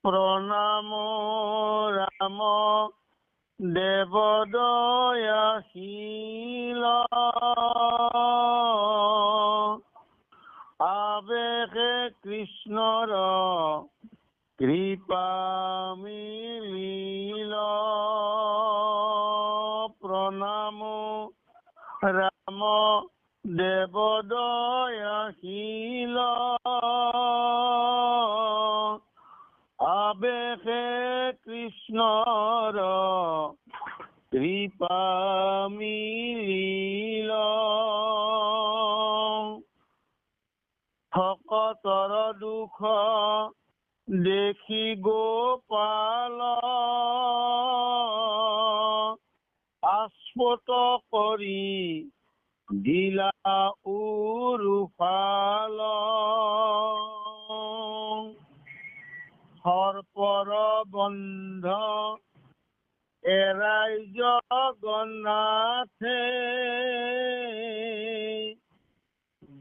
প্ৰণাম ৰাম দেবদয়াশীল, আবেশে কৃষ্ণৰ কৃপা মিলিল। প্ৰণাম ৰাম দেবদয়াশীল, আবেশে কৃষ্ণৰ কৃপা মিলিল। ভকতৰ দুখ দেখি গোপাল, আস্ফুট কৰি দিলা উৰুফাল। সৰ্পৰ বন্ধ এৰাই জগন্নাথে,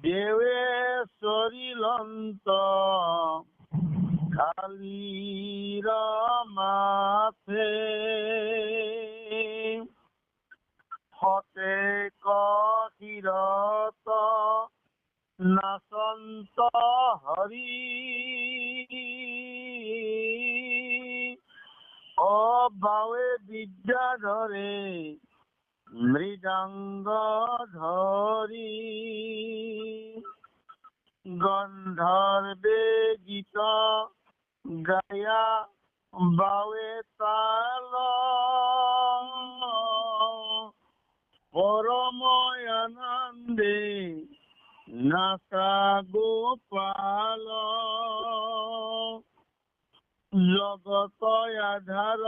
দেৱে চৰিলন্ত কালীৰ মাথে। ফতেক শিৰত নাচন্ত হৰি, অবাৱে বিদ্যা ধৰে মৃদঙ্গ ধৰি। গন্ধৰ্বে গীত গায়া বাৱে তাল, পৰম আনন্দে নাচা গোপাল। জগত আধার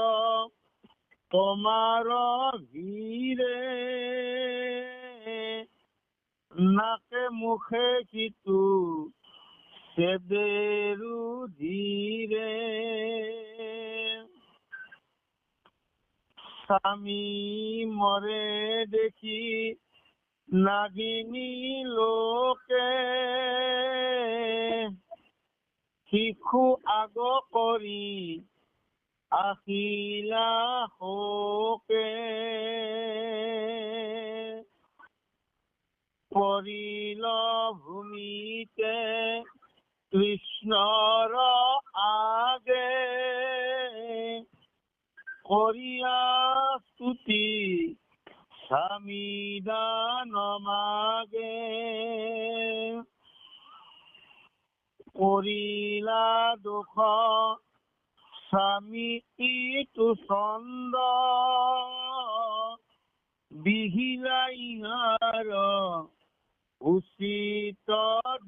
তোমার ভিড়ে, নাকে মুখে কিতু সেদেরু ধীরে। স্বামী মরে দেখি নাগিনী লোকে, শিশু আগ কৰি আহিলা শোকে। পৰিল ভূমিতে কৃষ্ণৰ আগে, কৰিয়া স্তুতি স্বামী দান মাগে। কৰিলা দুখ স্বামী ইটো চন্দ, বিহিলা ইহাৰ উচিত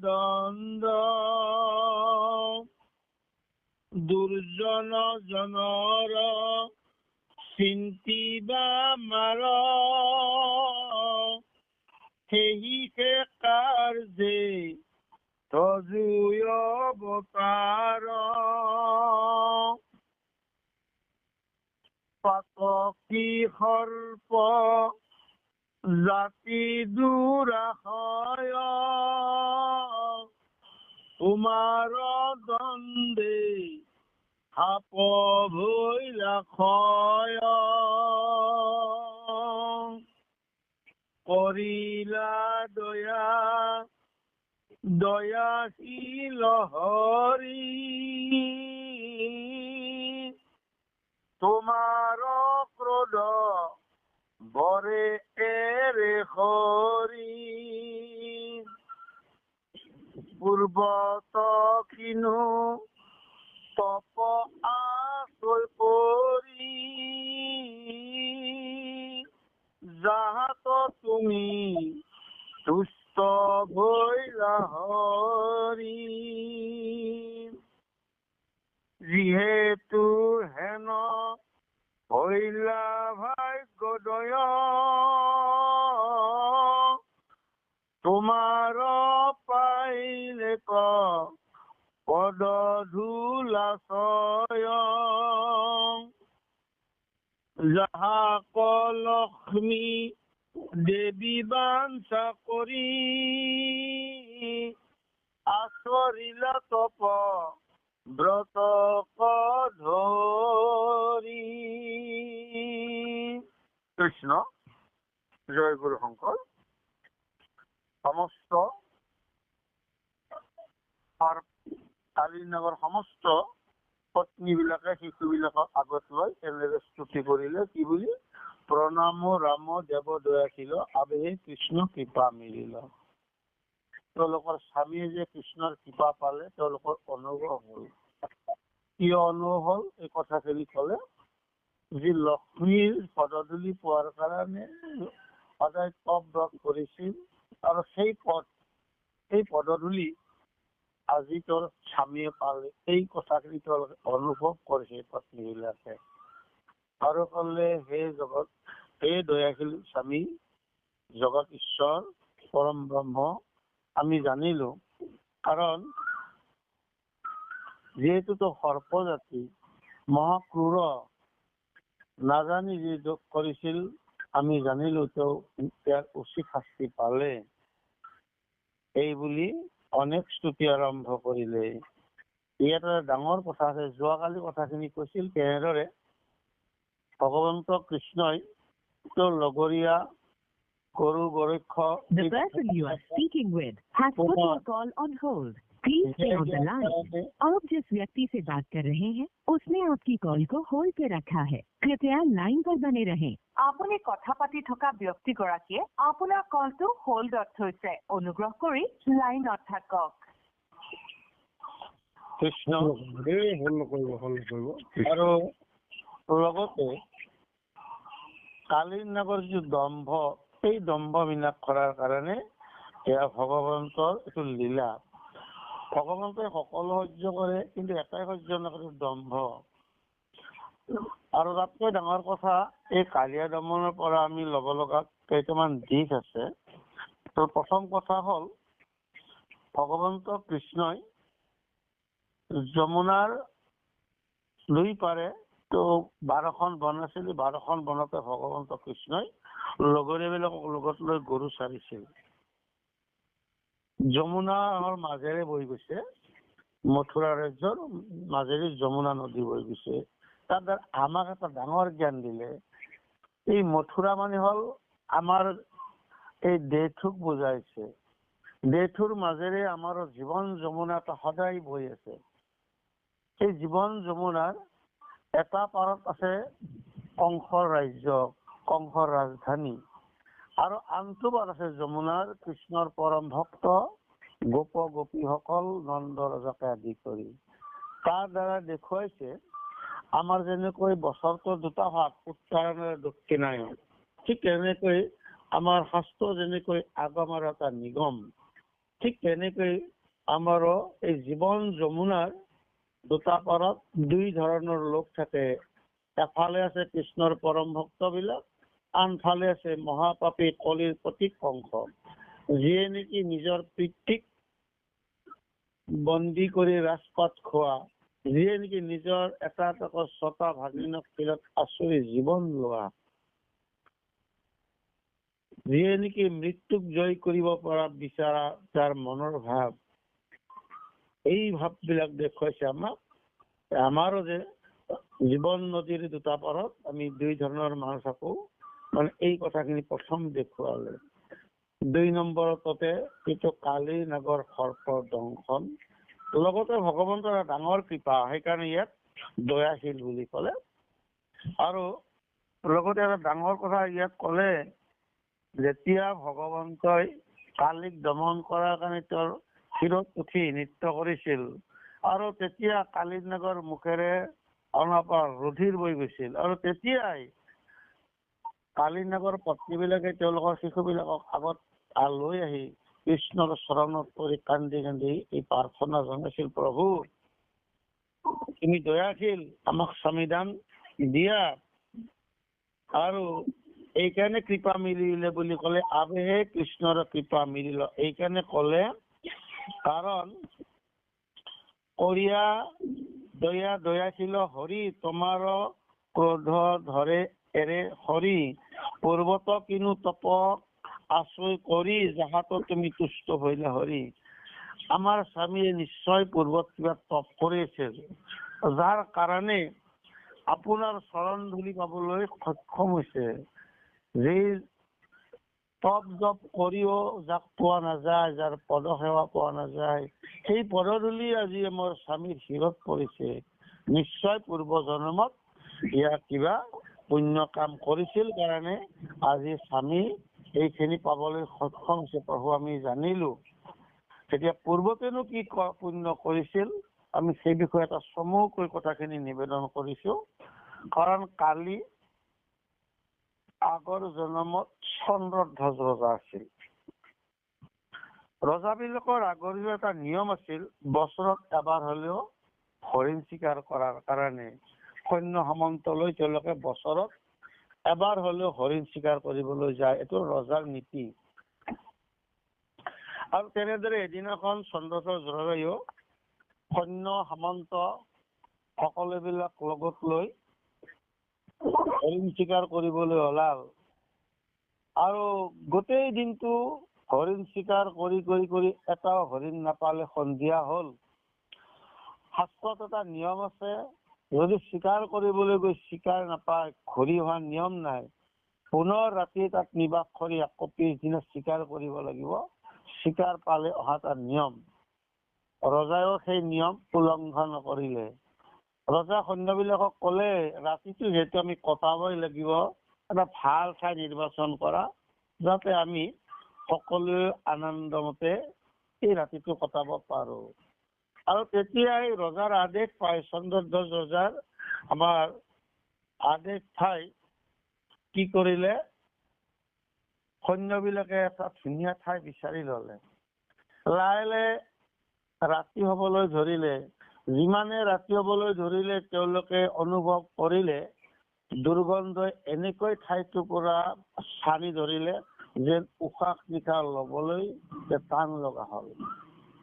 দণ্ড। দুৰ্জন জনৰ চিন্তিবা মাৰ, সেহিকে কাৰ্যে তজুয় অৱতাৰ। পাতকী সৰ্প জাতি দুৰাশয়, তোমাৰ দণ্ডে সাপ ভৈলা ক্ষয়। কৰিলা দয়া দয়াশীল হৰি, তোমাৰ ক্ৰোধ বৰে এৰে হৰি। পূৰ্বত কিনো তপ আশ্ৰয় কৰি, যাহাত তুমি তুষ্ট ভৈলা হৰি। যিহেতু হেন হইলা ভাগ্যোদয়, তোমাৰ পাইলে পদ ধূলাশয়। যাহাক লক্ষ্মী দেৱী বাঞ্ছা কৰি, আচৰিলা তপ ব্ৰত কৃষ্ণ জয় গুৰু শংকৰ সমস্ত কালীনগৰ সমস্ত পত্নী বিলাকে শিশুবিলাকক আগত লৈ এনেদৰে স্তুতি কৰিলে কি বুলি প্ৰণাম ৰাম দেৱ দয়াশীল আবেহে কৃষ্ণ কৃপা মিলিল। তেওঁলোকৰ স্বামীয়ে যে কৃষ্ণৰ কৃপা পালে তেওঁলোকৰ অনুভৱ হল। কিয় অনুভৱ হল এই কথাখিনি কলে যি লক্ষ্মীৰ পদধূলি পোৱাৰ কাৰণে সদায় তপ ব্ৰত কৰিছিল আৰু সেই পদধূলি আজি তোৰ স্বামীয়ে পালে এই কথাখিনি তেওঁলোকে অনুভৱ কৰিছে পত্নীবিলাকে আৰু কলে হে জগত হে দয়াশীল স্বামী জগত ঈশ্বৰ পৰম ব্ৰহ্ম আমি জানিলো কাৰণ যিহেতু তো সৰ্প জাতি মহাক্ৰূৰ নাজানি যি দোষ কৰিছিল আমি জানিলো তেওঁ ইয়াৰ উচিত শাস্তি পালে এই বুলি অনেক স্তুতি আৰম্ভ কৰিলে। ইয়াত এটা ডাঙৰ কথা আছে যোৱাকালি কথাখিনি কৈছিল কেনেদৰে ভগৱন্ত কৃষ্ণই তেওঁৰ লগৰীয়া গৰু গৰক্ষ The person you are speaking with has put your call on hold. Please stay on the line. आप जिस व्यक्ति से बात कर रहे हैं उसने आपकी कॉल को होल्ड पे रखा है। कृपया लाइन पर बने रहें। আপুনি কথা পাতি থকা ব্যক্তিগৰাকীয়ে আপোনাৰ কলটো হোল্ডত থৈছে। অনুগ্ৰহ কৰি লাইনত থাকক। কৃষ্ণ আৰু লগতে কালীনগৰ যি দম্ভ এই দম্ভ বিনাশ কৰাৰ কাৰণে এয়া ভগৱন্তৰ এইটো লীলা। ভগৱন্তই সকলো সহ্য কৰে কিন্তু এটাই সহ্য নকৰে দম্ভ। আৰু তাতকৈ ডাঙৰ কথা এই কালিয়া দমনৰ পৰা আমি ল'ব লগা কেইটামান দিশ আছে। তো প্ৰথম কথা হ'ল ভগৱন্ত কৃষ্ণই যমুনাৰ দুই পাৰে তো 12খন বন আছিল 12খন বনতে ভগৱন্ত কৃষ্ণই লগৰীয়াবিলাকক লগত লৈ গৰু চাৰিছিল। যমুনাৰ মাজেৰে বৈ গৈছে মথুৰা ৰাজ্যৰ মাজেৰে যমুনা নদী বৈ গৈছে। তাৰ দ্বাৰা আমাক এটা ডাঙৰ জ্ঞান দিলে এই মথুৰা মানে হল আমাৰ এই দেহটোক বুজাইছে। দেহটোৰ মাজেৰে আমাৰ জীৱন যমুনাটা সদায় বৈ আছে। এই জীৱন যমুনাৰ এটা পাৰত আছে কংসৰ ৰাজ্য কংসৰ ৰাজধানী আৰু আনটো পাৰ আছে যমুনাৰ কৃষ্ণৰ পৰম ভক্ত গোপ গোপীসকল নন্দ ৰজাকে আদি কৰি। তাৰ দ্বাৰা দেখুৱাইছে আমাৰ যেনেকৈ বছৰটোৰ দুটা ভাগ উত্তৰায়ণ দক্ষিণায়ন ঠিক তেনেকৈ আমাৰ শাস্ত্ৰ যেনেকৈ আগম আৰু এটা নিগম ঠিক তেনেকৈ আমাৰো এই জীৱন যমুনাৰ দুটা পাৰত দুই ধৰণৰ লোক থাকে। এফালে আছে কৃষ্ণৰ পৰম ভক্ত বিলাক আনফালে আছে মহাপাপী কলিৰ প্ৰতীক কংস যিয়ে নেকি নিজৰ পিতৃক বন্দী কৰি ৰাজপাত খোৱা যিয়ে নেকি নিজৰ এটা ছটা ভাগিনক শিলত আচৰি জীৱন লোৱা যিয়ে নেকি মৃত্যুক জয় কৰিব পৰা বিচৰা যাৰ মনৰ ভাৱ এই ভাববিলাক দেখুৱাইছে আমাক। আমাৰো যে জীৱন নদীৰ দুটা পাৰত আমি দুই ধৰণৰ মানুহ থাকো মানে এই কথাখিনি প্ৰথম দেখুৱালে। 2 নম্বৰতে এইটো কালীনগৰ সৰ্পৰ দংশন লগতে ভগৱন্তৰ ডাঙৰ কৃপা সেইকাৰণে ইয়াত দয়াশীল বুলি ক'লে। আৰু লগতে এটা ডাঙৰ কথা ইয়াত ক'লে যেতিয়া ভগৱন্তই কালিক দমন কৰাৰ কাৰণে তেওঁৰ শিৰত উঠি নৃত্য কৰিছিল আৰু তেতিয়া কালীনগৰ মুখেৰে অনাপাৰ ৰুধিৰ বৈ গৈছিল আৰু তেতিয়াই কালীনগৰ পত্নীবিলাকে তেওঁলোকৰ শিশুবিলাকক আগত লৈ আহি কৃষ্ণৰ চৰণত পৰি কান্দি কান্দি এই প্ৰাৰ্থনা জনাইছিল প্ৰভু তুমি দয়াশীল আমাক সংবিধান দিয়া আৰু এইকাৰণে কৃপা মিলিলে বুলি ক'লে আবেহে কৃষ্ণৰ কৃপা মিলিল এইকাৰণে ক'লে কাৰণ কৰিয়া দয়া দয়াশীল হৰি তোমাৰ ক্ৰোধ ধৰে এৰে হৰি পৰ্বত কিনো তপ আশ্ৰয় কৰি যাহাতো তুমি তুষ্ট হইলা হৰি। আমাৰ স্বামীয়ে নিশ্চয় পূৰ্বত কিবা তপ কৰিছিল যাৰ কাৰণে আপোনাৰ চৰণ ধূলি পাবলৈ সক্ষম হৈছে যি তপ জপ কৰিও যাক পোৱা নাযায়, যাৰ পদসেৱা পোৱা নাযায়, সেই পদধূলি আজি মোৰ স্বামীৰ শিৰত পৰিছে। নিশ্চয় পূৰ্ব জন্মত ইয়াৰ কিবা পুণ্য কাম কৰিছিল কাৰণে আজি স্বামী এইখিনি পাবলৈ সক্ষম হৈছে। প্ৰভু আমি জানিলো। তেতিয়া পূৰ্বতেনো কি পুণ্য কৰিছিল আমি সেই বিষয়ে এটা চমুকৈ কথাখিনি নিবেদন কৰিছো। কাৰণ কালি আগৰ জন্মত চন্দ্ৰধ্বজ ৰজা আছিল। ৰজাবিলাকৰ আগৰ এটা নিয়ম আছিল, বছৰত এবাৰ হলেও হৰিণ চিকাৰ কৰাৰ কাৰণে সৈন্য সামন্তলৈ তেওঁলোকে বছৰত এবাৰ হলেও হৰিণ চিকাৰ কৰিবলৈ যায়। এইটো ৰজাৰ নীতি। আৰু তেনেদৰে এদিনাখন চন্দ্ৰধ্বজ ৰজাইও সৈন্য সামন্ত সকলোবিলাক লগত লৈ হৰিণ চিকাৰ কৰিবলৈ ওলাল। আৰু গোটেই দিনটো হৰিণ চিকাৰ কৰি এটাও হৰিণ নাপালে সন্ধিয়া হল। শাস্ত্ৰত এটা নিয়ম আছে, যদি চিকাৰ কৰিবলৈ গৈ চিকাৰ নাপায়, ঘূৰি অহা নিয়ম নাই। পুনৰ ৰাতি তাত নিবাস কৰি আকৌ পিছদিনা চিকাৰ কৰিব লাগিব। চিকাৰ পালে অহা এটা নিয়ম। ৰজাও সেই নিয়ম উলংঘন নকৰিলে। ৰজা সৈন্যবিলাকক কলে, ৰাতিটো যিহেতু আমি কটাবই লাগিব, এটা ভাল ঠাই নিৰ্বাচন কৰা, যাতে আমি সকলোৱে আনন্দমতে এই ৰাতিটো কটাব পাৰো। আৰু তেতিয়াই ৰজাৰ আদেশ পায়, চন্দ্ৰধ্বজ ৰজাৰ আমাৰ আদেশ পাই কি কৰিলে, সৈন্যবিলাকে এটা ধুনীয়া ঠাই বিচাৰি ললে। লাহে লাহে ৰাতি হবলৈ ধৰিলে। যিমানে ৰাতি হবলৈ ধৰিলে তেওঁলোকে অনুভৱ কৰিলে দুৰ্গন্ধই এনেকৈ ঠাইটোৰ পৰা ছানি ধৰিলে যেন উশাহ নিশাহ লবলৈ টান লগা হল।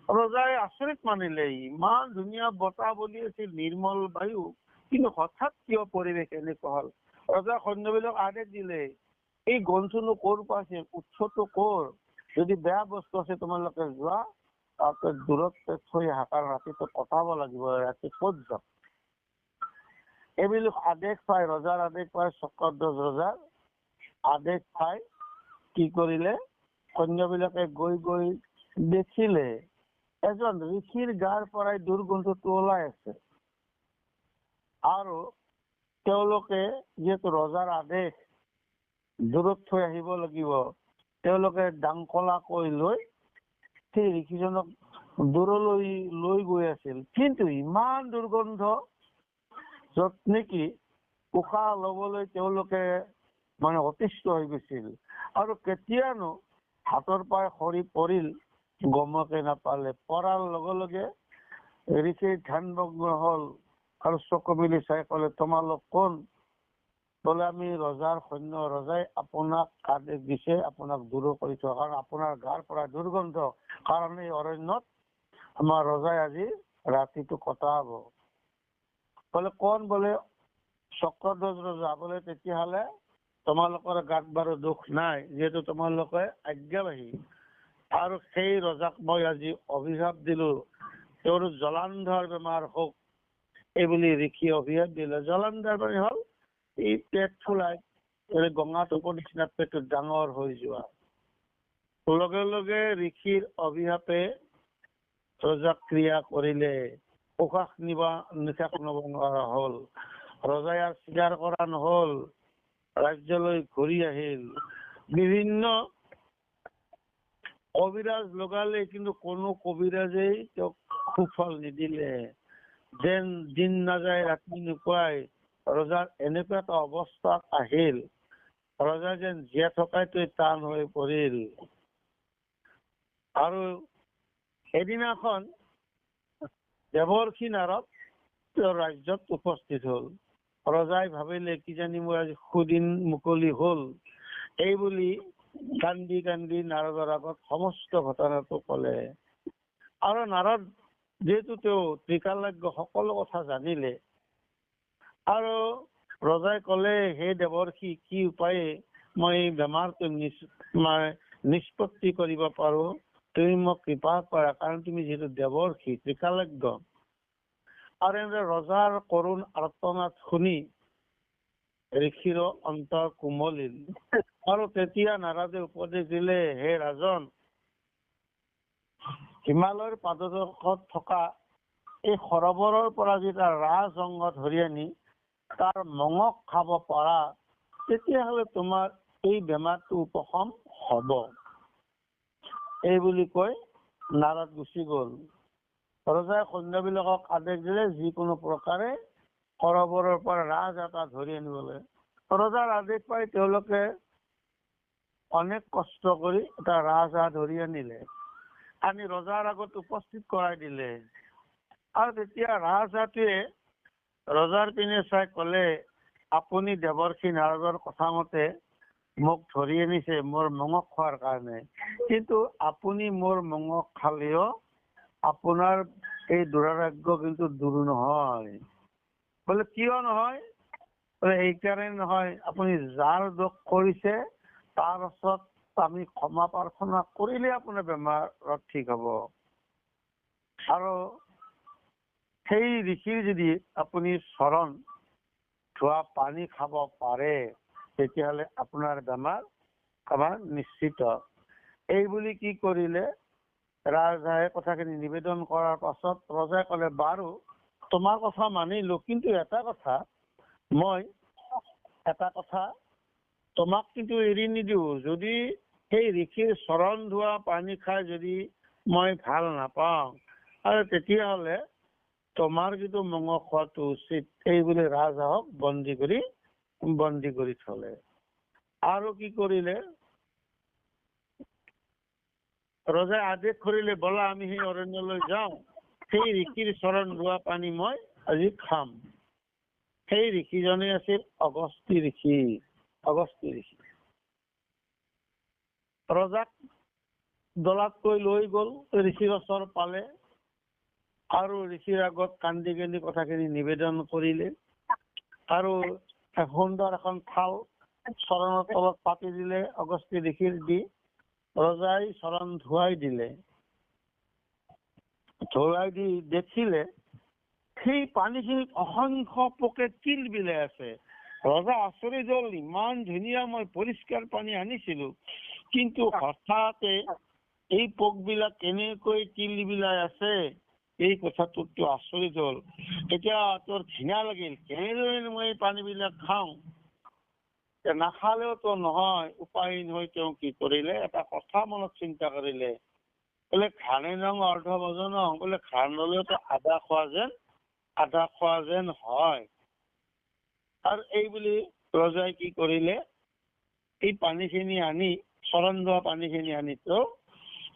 ৰজাই আচৰিত মানিলে, ইমান ধুনীয়া বতাহ বলি আছিল, নিৰ্মল বায়ু, কিন্তু হঠাৎ কিয় পৰিৱেশ এনেকুৱা হল। ৰজা সৈন্যবিলাক আদেশ দিলে, এই গন্ধটো কৰ পৰা আছে, উৎসটো কৰ, যদি বেয়া বস্তু আছে তোমালোকে যোৱা, তাৰপিছত দূৰত থৈ আহা, কাৰণ ৰাতিটো কটাব লাগিব, ৰাতি ক'ত যাম। এইবিলাক আদেশ পাই, ৰজাৰ আদেশ পাই, চক্ৰধ্বজ ৰজাৰ আদেশ পাই কি কৰিলে, সৈন্যবিলাকে গৈ গৈ দেখিলে এজন ঋষিৰ গাৰ পৰাই দুৰ্গন্ধটো ওলাই আছে। আৰু তেওঁলোকে যিহেতু ৰজাৰ আদেশ দূৰত থৈ আহিব লাগিব, তেওঁলোকে ডাংকলাকৈ লৈ সেই ঋষিজনক দূৰলৈ লৈ গৈ আছিল। কিন্তু ইমান দুৰ্গন্ধ, যত নেকি উশাহ লবলৈ তেওঁলোকে অতিষ্ঠ হৈ গৈছিল। আৰু কেতিয়ানো হাতৰ পাই সৰি পৰিল গমকে নাপালে। পৰাৰ লগে লগে ঋষিৰ ধ্যানভগ্ন হল আৰু চকু মেলি চাই কলে, তোমালোক কোন? বোলে আমি ৰজাৰ সৈন্য, ৰজাই আপোনাক আদেশ দিছে আপোনাক দূৰ কৰি থোৱা, কাৰণ আপোনাৰ গাৰ পৰা দুৰ্গন্ধ, কাৰণ এই অৰণ্যত আমাৰ ৰজাই আজি ৰাতিটো কটাব। বোলে কোন? বোলে চক্ৰধ্বজ ৰজা। বোলে তেতিয়াহলে তোমালোকৰ গাত বাৰু দুখ নাই, যিহেতু তোমালোকে আজ্ঞাবাহী। আৰু সেই ৰজাক মই আজি অভিশাপ দিলো, তেওঁৰ জলান্ধৰ বেমাৰ হওক এইবুলি ঋষি অভিশাপ দিলে। জলান্ধৰ মানে হল এই পেট ফুলাই গঙা টোপৰ নিচিনা পেটটো ডাঙৰ হৈ যোৱা। লগে লগে ঋষিৰ অভিশাপে ৰজাক ক্ৰিয়া কৰিলে, উশাহ নিশাহ লব নোৱাৰা হল। ৰজাই আৰু স্বীকাৰ কৰা নহল, ৰাজ্যলৈ ঘূৰি আহিল। বিভিন্ন কবিৰাজ লগালে, কিন্তু কোনো কবিৰাজেই তেওঁক সুফল নিদিলে। যেন দিন নাযায় ৰাতি নোপুৱাই ৰজাৰ এনেকুৱা এটা অৱস্থাত আহিল, ৰজা যেন জীয়াই থকাটোৱে টান হৈ পৰিল। আৰু এদিনাখন দেৱৰ্ষি নাৰদ তেওঁৰ ৰাজ্যত উপস্থিত হল। ৰজাই ভাবিলে কিজানি মোৰ আজি সুদিন মুকলি হল, এই বুলি কান্দি কান্দি নাৰদৰ আগত সমস্ত ঘটনাটো কলে। আৰু নাৰদ যিহেতু তেওঁ ত্ৰিকালজ্ঞ, সকলো কথা জানিলে। আৰু ৰজাই কলে, হে দেৱৰ্ষি, কি উপায়ে মই বেমাৰটো নিষ্পত্তি কৰিব পাৰো, তুমি মোক কৃপা কৰা, কাৰণ তুমি যিহেতু দেৱৰ্ষি, ত্ৰিকালজ্ঞ। আৰু এনেদৰে ৰজাৰ কৰুণ আৰ্তনাদ শুনি ঋষিৰ অন্তৰ কোমলিল। আৰু তেতিয়া নাৰদে উপদেশ দিলে, হে ৰাজন, হিমালয়ৰ পাদদেশত থকা এই সৰোবৰৰ পৰা যেতিয়া ৰাজ অংগ ধৰি আনি তাৰ মঙক খাব পাৰা, তেতিয়াহ'লে তোমাৰ এই বেমাৰটো উপশম হব। এই বুলি কৈ নাৰদ গুচি গল। ৰজাই সৈন্যবিলাকক আদেশ দিলে যিকোনো প্ৰকাৰে সৰোবৰৰ পৰা ৰাজ এটা ধৰি আনিবলৈ। ৰজাৰ আদেশ পাই তেওঁলোকে অনেক কষ্ট কৰি এটা ৰাজহাঁহ ধৰি আনিলে। আনি ৰজাৰ আগত উপস্থিত কৰাই দিলে। আৰু তেতিয়া ৰাজহাঁহটোৱে ৰজাৰ পিনে চাই কলে, আপুনি দেৱৰ্ষি নাৰদৰ কথা মতে মোক ধৰি আনিছে মোৰ মঙক খোৱাৰ কাৰণে, কিন্তু আপুনি মোৰ মঙক খালেও আপোনাৰ এই দুৰাৰোগ্য কিন্তু দূৰ নহয়। বোলে কিয় নহয়? বোলে এইকাৰণে নহয়, আপুনি যাৰ দোষ কৰিছে তাৰ ওচৰত আমি ক্ষমা প্ৰাৰ্থনা কৰিলে আপোনাৰ বেমাৰ ঠিক হব। আৰু সেই ঋষিৰ যদি আপুনি চৰণ ধোৱা পানী খাব পাৰে, তেতিয়াহ'লে আপোনাৰ বেমাৰ নিশ্চিত। এই বুলি কি কৰিলে, ৰাজহাঁহে কথাখিনি নিবেদন কৰাৰ পাছত ৰজাই কলে, বাৰু তোমাৰ কথা মানিলো, কিন্তু এটা কথা তোমাক কিন্তু এৰি নিদিও। যদি সেই ঋষিৰ চৰণ ধোৱা পানী খাই যদি মই ভাল নাপাওঁ, আৰু তেতিয়াহ'লে তোমাৰ কিন্তু মঙহ খোৱাটো উচিত। এই বুলি ৰাজহাঁহক বন্দী কৰি থলে। আৰু কি কৰিলে, ৰজাই আদেশ কৰিলে, বলা আমি সেই অৰণ্যলৈ যাওঁ, সেই ঋষিৰ চৰণ ধোৱা পানী মই আজি খাম। সেই ঋষিজনে আছিল অগস্ত্য ঋষি। ৰজাক দলাতকৈ লৈ গল, ঋষিৰ ওচৰ পালে আৰু ঋষিৰ আগত কান্দি কান্দি কথাখিনি নিবেদন কৰিলে। আৰু সুন্দৰ এখন থাল চৰণৰ তলত পাতি দিলে অগস্ত্য ঋষিৰ দি। ৰজাই চৰণ ধুৱাই দিলে। ধুৱাই দি দেখিলে সেই পানীখিনিত অসংখ্য পোকে কিল বিলাই আছে। ৰজা আচৰিত হল, ইমান ধুনীয়া মই পৰিষ্কাৰ পানী আনিছিলো, কিন্তু হঠাতে এই পোক বিলাক কেনেকৈ কিল বিলাই আছে, এই কথাটোতো আচৰিত হল। এতিয়া তোৰ ঘৃণা লাগিল, কেনেদৰে মই এই পানী বিলাক খাওঁ। নাখালেওতো নহয়, উপায়হীন হৈ তেওঁ কি কৰিলে, এটা কথা মনত চিন্তা কৰিলে, বোলে খানে নং অৰ্ধ ভজন, বোলে খান ললেতো আধা খোৱা যেন হয়। আৰু এই বুলি ৰজাই কি কৰিলে, এই পানীখিনি আনি চৰণ ধোৱা পানীখিনি আনি তেওঁ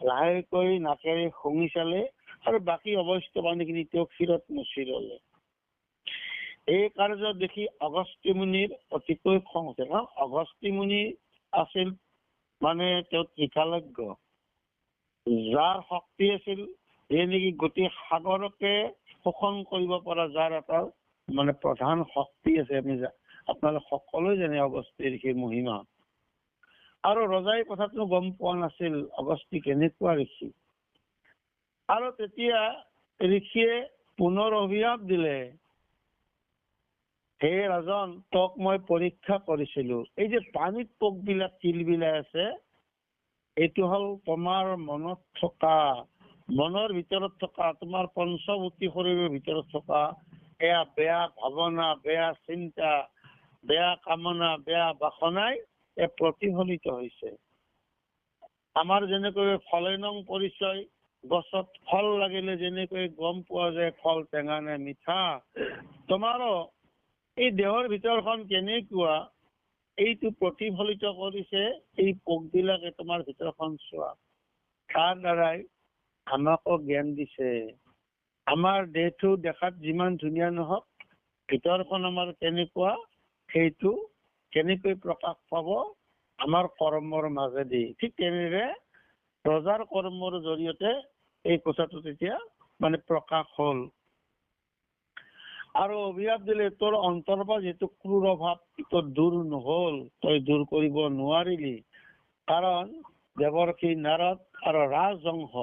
লাহেকৈ নাকেৰে শুঙি চালে, আৰু বাকী অৱশিষ্ট পানীখিনি তেওঁ ক্ষীৰত মচি ললে। এই কাৰ্য দেখি অগস্ত্য মুনিৰ অতিকৈ খং উঠে। কাৰণ অগস্ত্য মুনি আছিল তেওঁ ত্ৰিকালজ্ঞ, যাৰ শক্তি আছিল এই নেকি গোটেই সাগৰকে শোষণ কৰিব পৰা, যাৰ এটা প্ৰধান শক্তি আছে। আপোনালোক সকলোৱে জানে অগস্ত্য ঋষিৰ মহিমা। আৰু ৰজাই কথাটো গম পোৱা নাছিল অগস্ত্য কেনেকুৱা ঋষি। আৰু তেতিয়া ঋষিয়ে পুনৰ অভিশাপ দিলে, হে ৰাজন, তোক মই পৰীক্ষা কৰিছিলো, এই যে পানীত পোক বিলাক কিল বিলাই আছে, এইটো হল তোমাৰ মনৰ ভিতৰত থকা, তোমাৰ পঞ্চভূতি শৰীৰৰ ভিতৰত থকা এয়া বেয়া ভাৱনা, বেয়া চিন্তা, বেয়া কামনা, বেয়া বাসনাই প্ৰতিফলিত হৈছে। আমাৰ যেনেকৈ ফলে নং পৰিচয়, গছত ফল লাগিলে যেনেকৈ গম পোৱা যায় ফল টেঙা নে মিঠা, তোমাৰো এই দেহৰ ভিতৰখন কেনেকুৱা, এইটো প্ৰতিফলিত কৰিছে এই পোক বিলাকে তোমাৰ ভিতৰখন চোৱা। তাৰ দ্বাৰাই আমাকো জ্ঞান দিছে। আমাৰ দেহটো দেখাত যিমান ধুনীয়া নহওক, ভিতৰখন আমাৰ কেনেকুৱা, সেইটো কেনেকৈ প্ৰকাশ পাব, আমাৰ কৰ্মৰ মাজেদি। ঠিক তেনেদৰে ৰজাৰ কৰ্মৰ জৰিয়তে এই কথাটো তেতিয়া প্ৰকাশ হল। আৰু অভিশাপ দিলে, তোৰ অন্তৰ পৰা যিটো ক্ৰূৰ ভাৱ তোৰ দূৰ নহল, তই দূৰ কৰিব নোৱাৰিলি। কাৰণ দেৱৰ্ষি নাৰদ আৰু ৰাজংশ,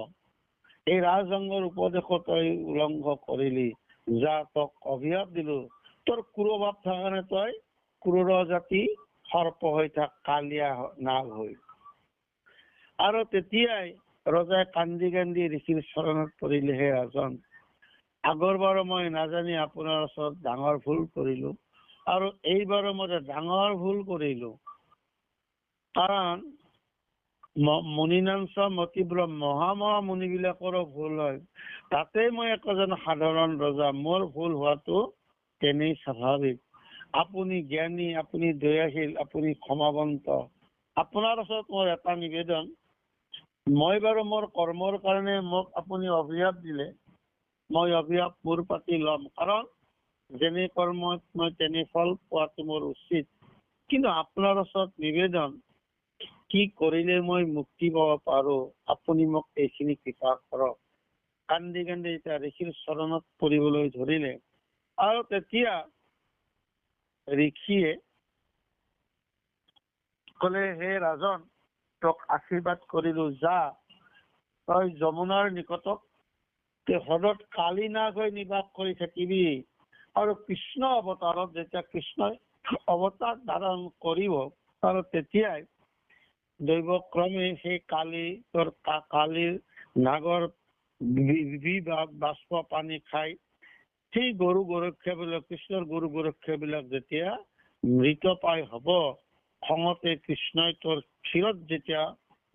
এই ৰাজংশৰ উপদেশো তই উলংঘ কৰিলি, যা তোক অভিশাপ দিলো। তোৰ ক্ৰূৰ ভাৱ থকা কাৰণে তই ক্ৰূৰ জাতি সৰ্প হৈ থাক কালিয়া নাগ হৈ। আৰু তেতিয়াই ৰজাই কান্দি কান্দি ঋষিৰ চৰণত পৰিলে, হে ৰাজন, আগৰবাৰো মই নাজানি আপোনাৰ ওচৰত ডাঙৰ ভুল কৰিলো, আৰু এইবাৰো মই ডাঙৰ ভুল কৰিলো। কাৰণ মুনিনাংশ মতিব্ৰ মহা মুনিবিলাকৰো ভুল হয়, তাতে মই একজন সাধাৰণ ৰজা, মোৰ ভুল হোৱাটো তেনেই স্বাভাৱিক। আপুনি জ্ঞানী, আপুনি দয়াশীল, আপুনি ক্ষমাৱন্ত। আপোনাৰ ওচৰত মোৰ এটা নিবেদন, মই বাৰু মোৰ কৰ্মৰ কাৰণে মোক আপুনি অভিশাপ দিলে, মই অভিশাপ মোৰ পাতি ল'ম, কাৰণ যেনে কৰ্মত মই তেনে ফল পোৱাটো মোৰ উচিত। কিন্তু আপোনাৰ ওচৰত নিবেদন, কি কৰিলে মই মুক্তি পাব পাৰো, আপুনি মোক এইখিনি কৃপা কৰক। কান্দি কান্দি এতিয়া ঋষিৰ চৰণত পৰিবলৈ ধৰিলে। আৰু তেতিয়া ঋষিয়ে কলে, হে ৰাজন, তোক আশীৰ্বাদ কৰিলো, যা তই যমুনাৰ নিকটত হ্ৰদত কালি নাগ হৈ নিবাস কৰি থাকিবি। আৰু কৃষ্ণ অৱতাৰত যেতিয়া কৃষ্ণই অৱতাৰ ধাৰণ কৰিব, আৰু তেতিয়াই দৈৱক্ৰমে সেই কালিৰ নাগৰ বাষ্প পানী খাই সেই গৰু গৰক্ষাবিলাক, কৃষ্ণৰ গৰু গৰক্ষাবিলাক যেতিয়া মৃত পাই হব, খঙতে কৃষ্ণই তোৰ শিৰত যেতিয়া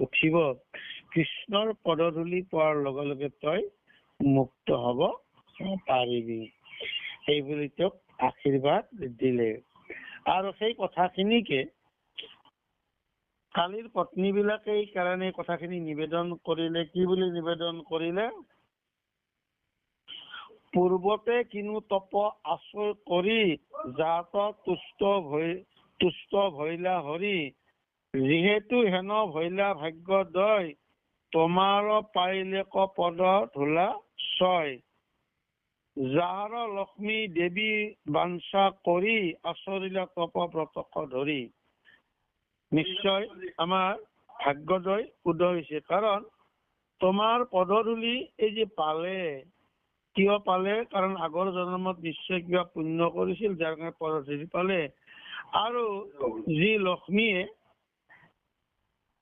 উঠিব, কৃষ্ণৰ পদধূলি পোৱাৰ লগে লগে তই মুক্ত হব পাৰিবি। সেইবুলি তেওঁক আশীৰ্বাদ দিলে। আৰু সেই কথাখিনিকে কালিৰ পত্নী বিলাকে এই কাৰণে কথাখিনি নিবেদন কৰিলে। কি বুলি নিবেদন কৰিলে? পূৰ্বতে কিনো তপ আশ্ৰয় কৰি জাত তুষ্ট ভৈলা হৰি, যিহেতু হেন ভৈলা ভাগ্যদয়, তোমাৰ পাইলে ক পদ ধূলা ছয়, যাহাৰ লক্ষ্মী দেৱী বাঞ্ছা কৰি, আচৰিলা তপ ব্ৰতক ধৰি। নিশ্চয় আমাৰ ভাগ্যদয় উদয় হৈছে, কাৰণ তোমাৰ পদধূলি এই যে পালে, কিয় পালে? কাৰণ আগৰ জন্মত নিশ্চয় কিবা পুণ্য কৰিছিল, যাৰ কাৰণে পদধূলি পালে। আৰু যি লক্ষ্মীয়ে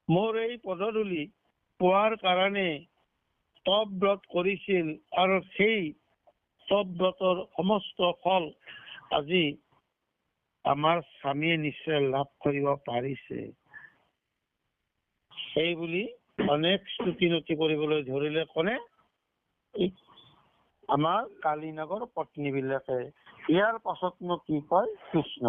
মোৰ এই পদধূলি পোৱাৰ কাৰণে তপ ব্ৰত কৰিছিল, আৰু সেই তপ ব্ৰতৰ সমস্ত ফল আজি আমাৰ স্বামীয়ে নিশ্চয় লাভ কৰিব পাৰিছে। সেই বুলি অনেক স্তুতি নতি কৰিবলৈ ধৰিলে। কোনে? আমাৰ কালি নাগৰ পত্নী বিলাকে। ইয়াৰ পাছতনো কি কয় কৃষ্ণ?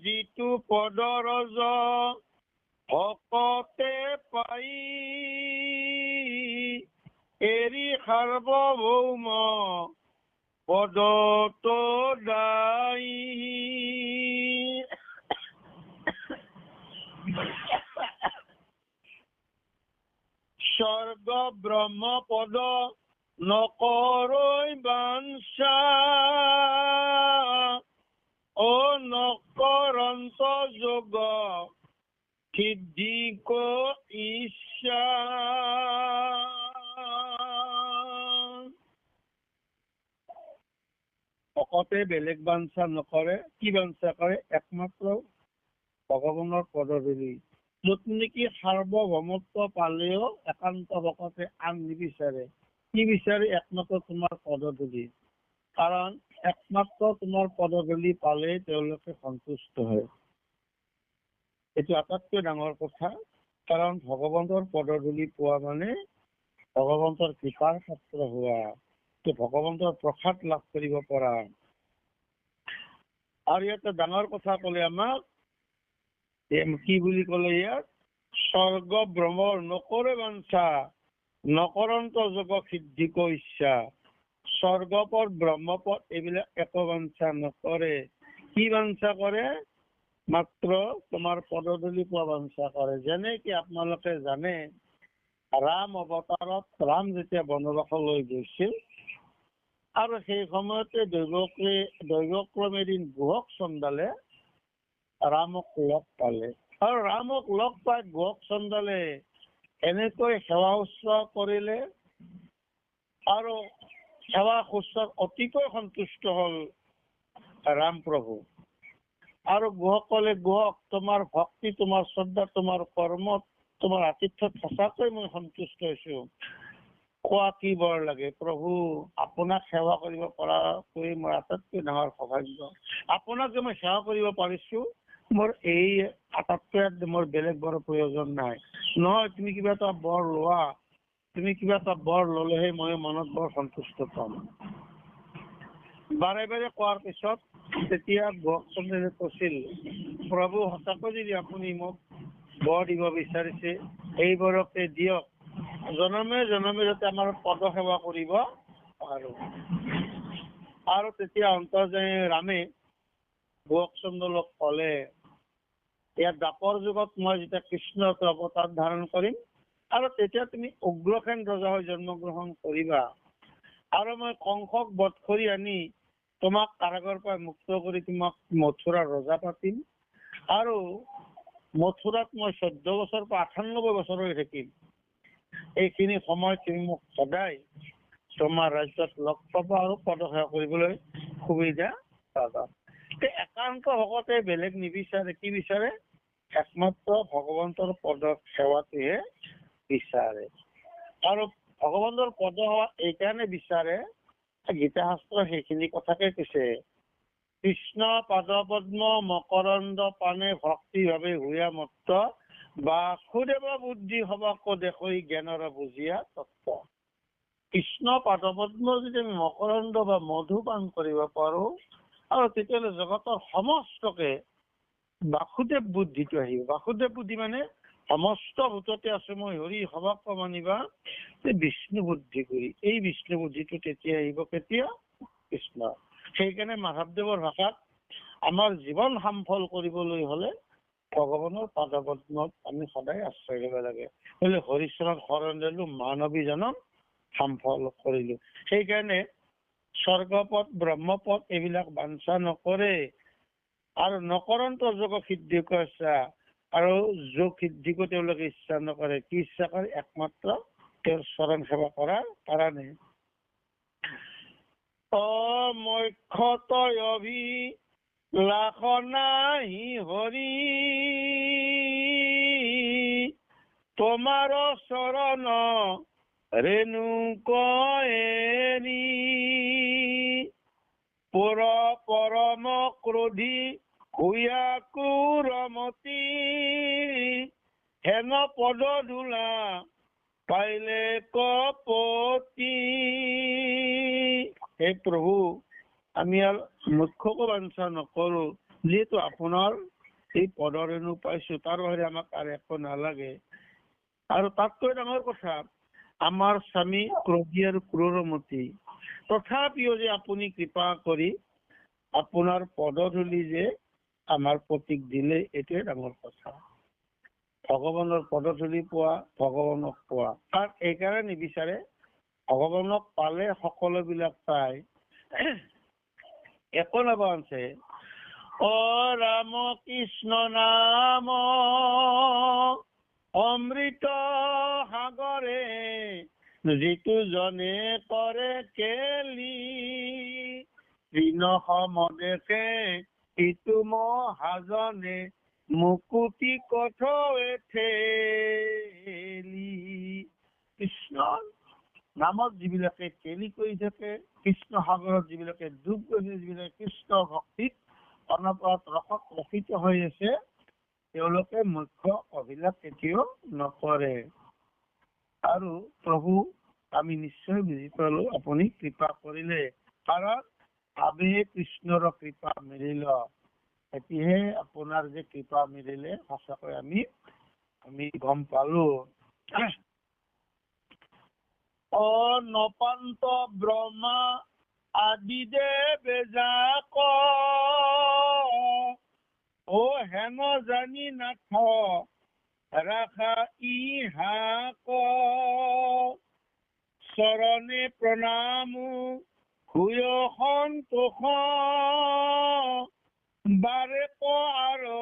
যিটো পদৰজ ভকতে পাই, এৰি সাৰ্বভৌম পদতো দাই। স্বৰ্গ ব্ৰহ্ম পদ নকৰৈ বাঞ্ছা, ও নকৰন্ত যোগ সিদ্ধি ক ইচ্ছা। ভকতে বেলেগ বাঞ্ছা নকৰে। কি বাঞ্ছা কৰে? একমাত্ৰ ভগৱানৰ পদধূলি। য'ত নেকি সাৰ্বভৌমত্ব পালেও একান্ত ভকতে আন নিবিচাৰে। কি বিচাৰে? একমাত্ৰ তোমাৰ পদধূলি। কাৰণ একমাত্ৰ তোমাৰ পদধূলি পালে তেওঁলোকে সন্তুষ্ট হয়। এইটো আটাইতকৈ ডাঙৰ কথা। কাৰণ ভগৱন্তৰ পদধূলি পোৱা মানে ভগৱন্তৰ কৃপাৰ পাত্ৰ হোৱা, ভগৱন্তৰ প্ৰসাদ লাভ কৰিব পৰা। আৰু ইয়াতে ডাঙৰ কথা কলে আমাক, কি বুলি কলে ইয়াত? স্বৰ্গ ব্ৰহ্মৰ নকৰে বাঞ্ছা, নকৰন্ত যোগ সিদ্ধি ক ইচ্ছা। স্বৰ্গপদ ব্ৰহ্মপদ এইবিলাক একো বাঞ্ছা নকৰে। কি বাঞ্ছা কৰে? মাত্ৰ তোমাৰ পদধূলি পোৱা বাঞ্ছা কৰে। যেনে কি আপোনালোকে জানে, ৰাম অৱতাৰত ৰাম যেতিয়া বনবাসলৈ গৈছিল, আৰু সেই সময়তে দৈৱক্ৰমে এদিন গুহক চন্দালে ৰামক লগ পালে আৰু ৰামক লগ পাই গুহক চন্দালে এনেকৈ সেৱা শুশ্ৰূষা কৰিলে আৰু সেৱা শুশ্ৰূষাত অতিকৈ সন্তুষ্ট হল ৰাম প্ৰভু। আৰু গুহক ক'লে, গুহক তোমাৰ ভক্তি, তোমাৰ শ্ৰদ্ধা, তোমাৰ কৰ্ম, তোমাৰ আতিথ্যত সঁচাকৈ মই সন্তুষ্ট হৈছো। কোৱা কি বৰ লাগে প্ৰভু, আপোনাক সেৱা কৰিব পৰাকৈ মোৰ আটাইতকৈ ডাঙৰ সৌভাগ্য। আপোনাক যে মই সেৱা কৰিব পাৰিছো, মোৰ এই আটাইতকৈ মোৰ বেলেগ বৰ প্ৰয়োজন নাই। নহয়, তুমি কিবা এটা বৰ লোৱা, তুমি কিবা এটা বৰ ললেহে মই মনত বৰ সন্তুষ্ট পাম। বাৰে বাৰে কোৱাৰ পিছত তেতিয়া গুহক চন্দ্ৰে কৈছিল, প্ৰভু সঁচাকৈ যদি আপুনি মোক বৰ দিব বিচাৰিছে, এই বৰকে দিয়ক, জনমে জনমে যাতে আমাৰ পদ সেৱা কৰিব পাৰো। আৰু তেতিয়া অন্তৰ্যামী ৰামে গুহক চন্দ্ৰক ক'লে, ইয়াত দ্বাপৰ যুগত মই যেতিয়া কৃষ্ণৰ অৱতাৰ ধাৰণ কৰিম আৰু তেতিয়া তুমি উগ্ৰসেন ৰজা হৈ জন্মগ্ৰহণ কৰিবা আৰু মই কংসক বধ কৰি আনি তোমাক কাৰাগাৰৰ পৰা মুক্ত কৰি তোমাক মথুৰাৰ ৰজা পাতিম আৰু মথুৰাত মই 14 বছৰ পৰা 98 বছৰ হৈ থাকিম। এইখিনি সময় তুমি মোক সদায় তোমাৰ ৰাজ্যত লগ পাবা আৰু পদসেৱা কৰিবলৈ সুবিধা পাবা। একান্ত ভকতে বেলেগ নিবিচাৰে, কি বিচাৰে? একমাত্ৰ ভগৱন্তৰ পদ সেৱাটোহে বিচাৰে। আৰু ভগৱন্তৰ পদ সেৱা এইকাৰণে বিচাৰে, গীতা শাস্ত্ৰ সেইখিনি কথাকে কৈছে, কৃষ্ণ পাদ পদ্ম মকৰন্দ পানে ভক্তি ভাৱে হুয়া মত্ত বাসুদেৱ বুদ্ধি সবাক দেখি জ্ঞানৰ বুজিয়া তত্ত্ব। কৃষ্ণ পাদ পদ্ম যদি আমি মকৰন্দ বা মধু পান কৰিব পাৰো আৰু তেতিয়াহ'লে জগতৰ সমস্তকে বাসুদেৱ বুদ্ধিটো আহিব। বাসুদেৱ বুদ্ধি মানে সমস্ত ভূততে আছে মই হৰি সবাক মানিবা বিষ্ণু বুদ্ধি কৰি, এই বিষ্ণু বুদ্ধিটো তেতিয়া আহিব কেতিয়া? কৃষ্ণ। সেইকাৰণে মাধৱদেৱৰ ভাষাত আমাৰ জীৱন সামফল কৰিবলৈ হলে ভগৱানৰ পাদ পদ্মত আমি সদায় আশ্ৰয় ল'ব লাগে। বোলে হৰিচৰণত শৰণ দিলো, মানৱী জনম সামফল কৰিলো। সেইকাৰণে স্বৰ্গপদ ব্ৰহ্মপদ এইবিলাক বাঞ্ছা নকৰে আৰু নকৰন্ত যোগ সিদ্ধি ইচ্ছা আৰু যোগ সিদ্ধিকো তেওঁলোকে ইচ্ছা নকৰে। কি ইচ্ছা কৰে? একমাত্ৰ তেওঁৰ চৰণ সেৱা কৰাৰ কাৰণে। মক্ষতয় অভিলাষ নাহি হৰি তোমাৰ চৰণ ৰেণুক এৰি পুৰ পৰম ক্ৰোধী হুয়া কুৰমতি হেন পদ ধূলা পাইলে কপতি। হে প্ৰভু, আমি আৰু মুখ্যকো বাঞ্ছা নকৰো, যিহেতু আপোনাৰ এই পদৰ ৰেণু পাইছো, তাৰ বাহিৰে আমাক আৰু একো নালাগে। আৰু তাতকৈ ডাঙৰ কথা, আমাৰ স্বামী ক্ৰোধী আৰু ক্ৰূৰমতি, তথাপিও যে আপুনি কৃপা কৰি আপোনাৰ পদধূলি যে আমাৰ প্ৰতীক দিলে, এইটোৱে ডাঙৰ কথা। ভগৱানৰ পদধূলি পোৱা, ভগৱানক পোৱা। তাক এইকাৰণে নিবিচাৰে, ভগৱানক পালে সকলোবিলাক পায়, একো নাপাওঁছে। অ ৰাম কৃষ্ণ নাম অমৃত সাগৰে যিটো জনে কৰে কেলি ঋণ সমদেশে ইটো মহাজনে মুকুতি কঠোৱে ঠেলি। কৃষ্ণৰ নামত যিবিলাকে ঠেলি কৰি থাকে, কৃষ্ণ সাগৰত যিবিলাকে ডুব গৈছে, যিবিলাকে কৃষ্ণ ভক্তিত অনবৰত ৰসত ৰসিত হৈ আছে, তেওঁলোকে মুখ্য অভিলাষ কেতিয়াও নকৰে। আৰু প্ৰভু, আমি নিশ্চয় বুজি পালো আপুনি কৃপা কৰিলে, কাৰণ আমি কৃষ্ণৰ কৃপা মিলিল, এতিয়াহে আপোনাৰ যে কৃপা মিলিলে সঁচাকৈ আমি গম পালো। নপান্ত ব্ৰহ্মা আদি দেৱ যাক হেন জানি নাথ ৰাখা ইহাক চৰণে প্ৰণাম হুয় সন্তোষ বাৰে আৰু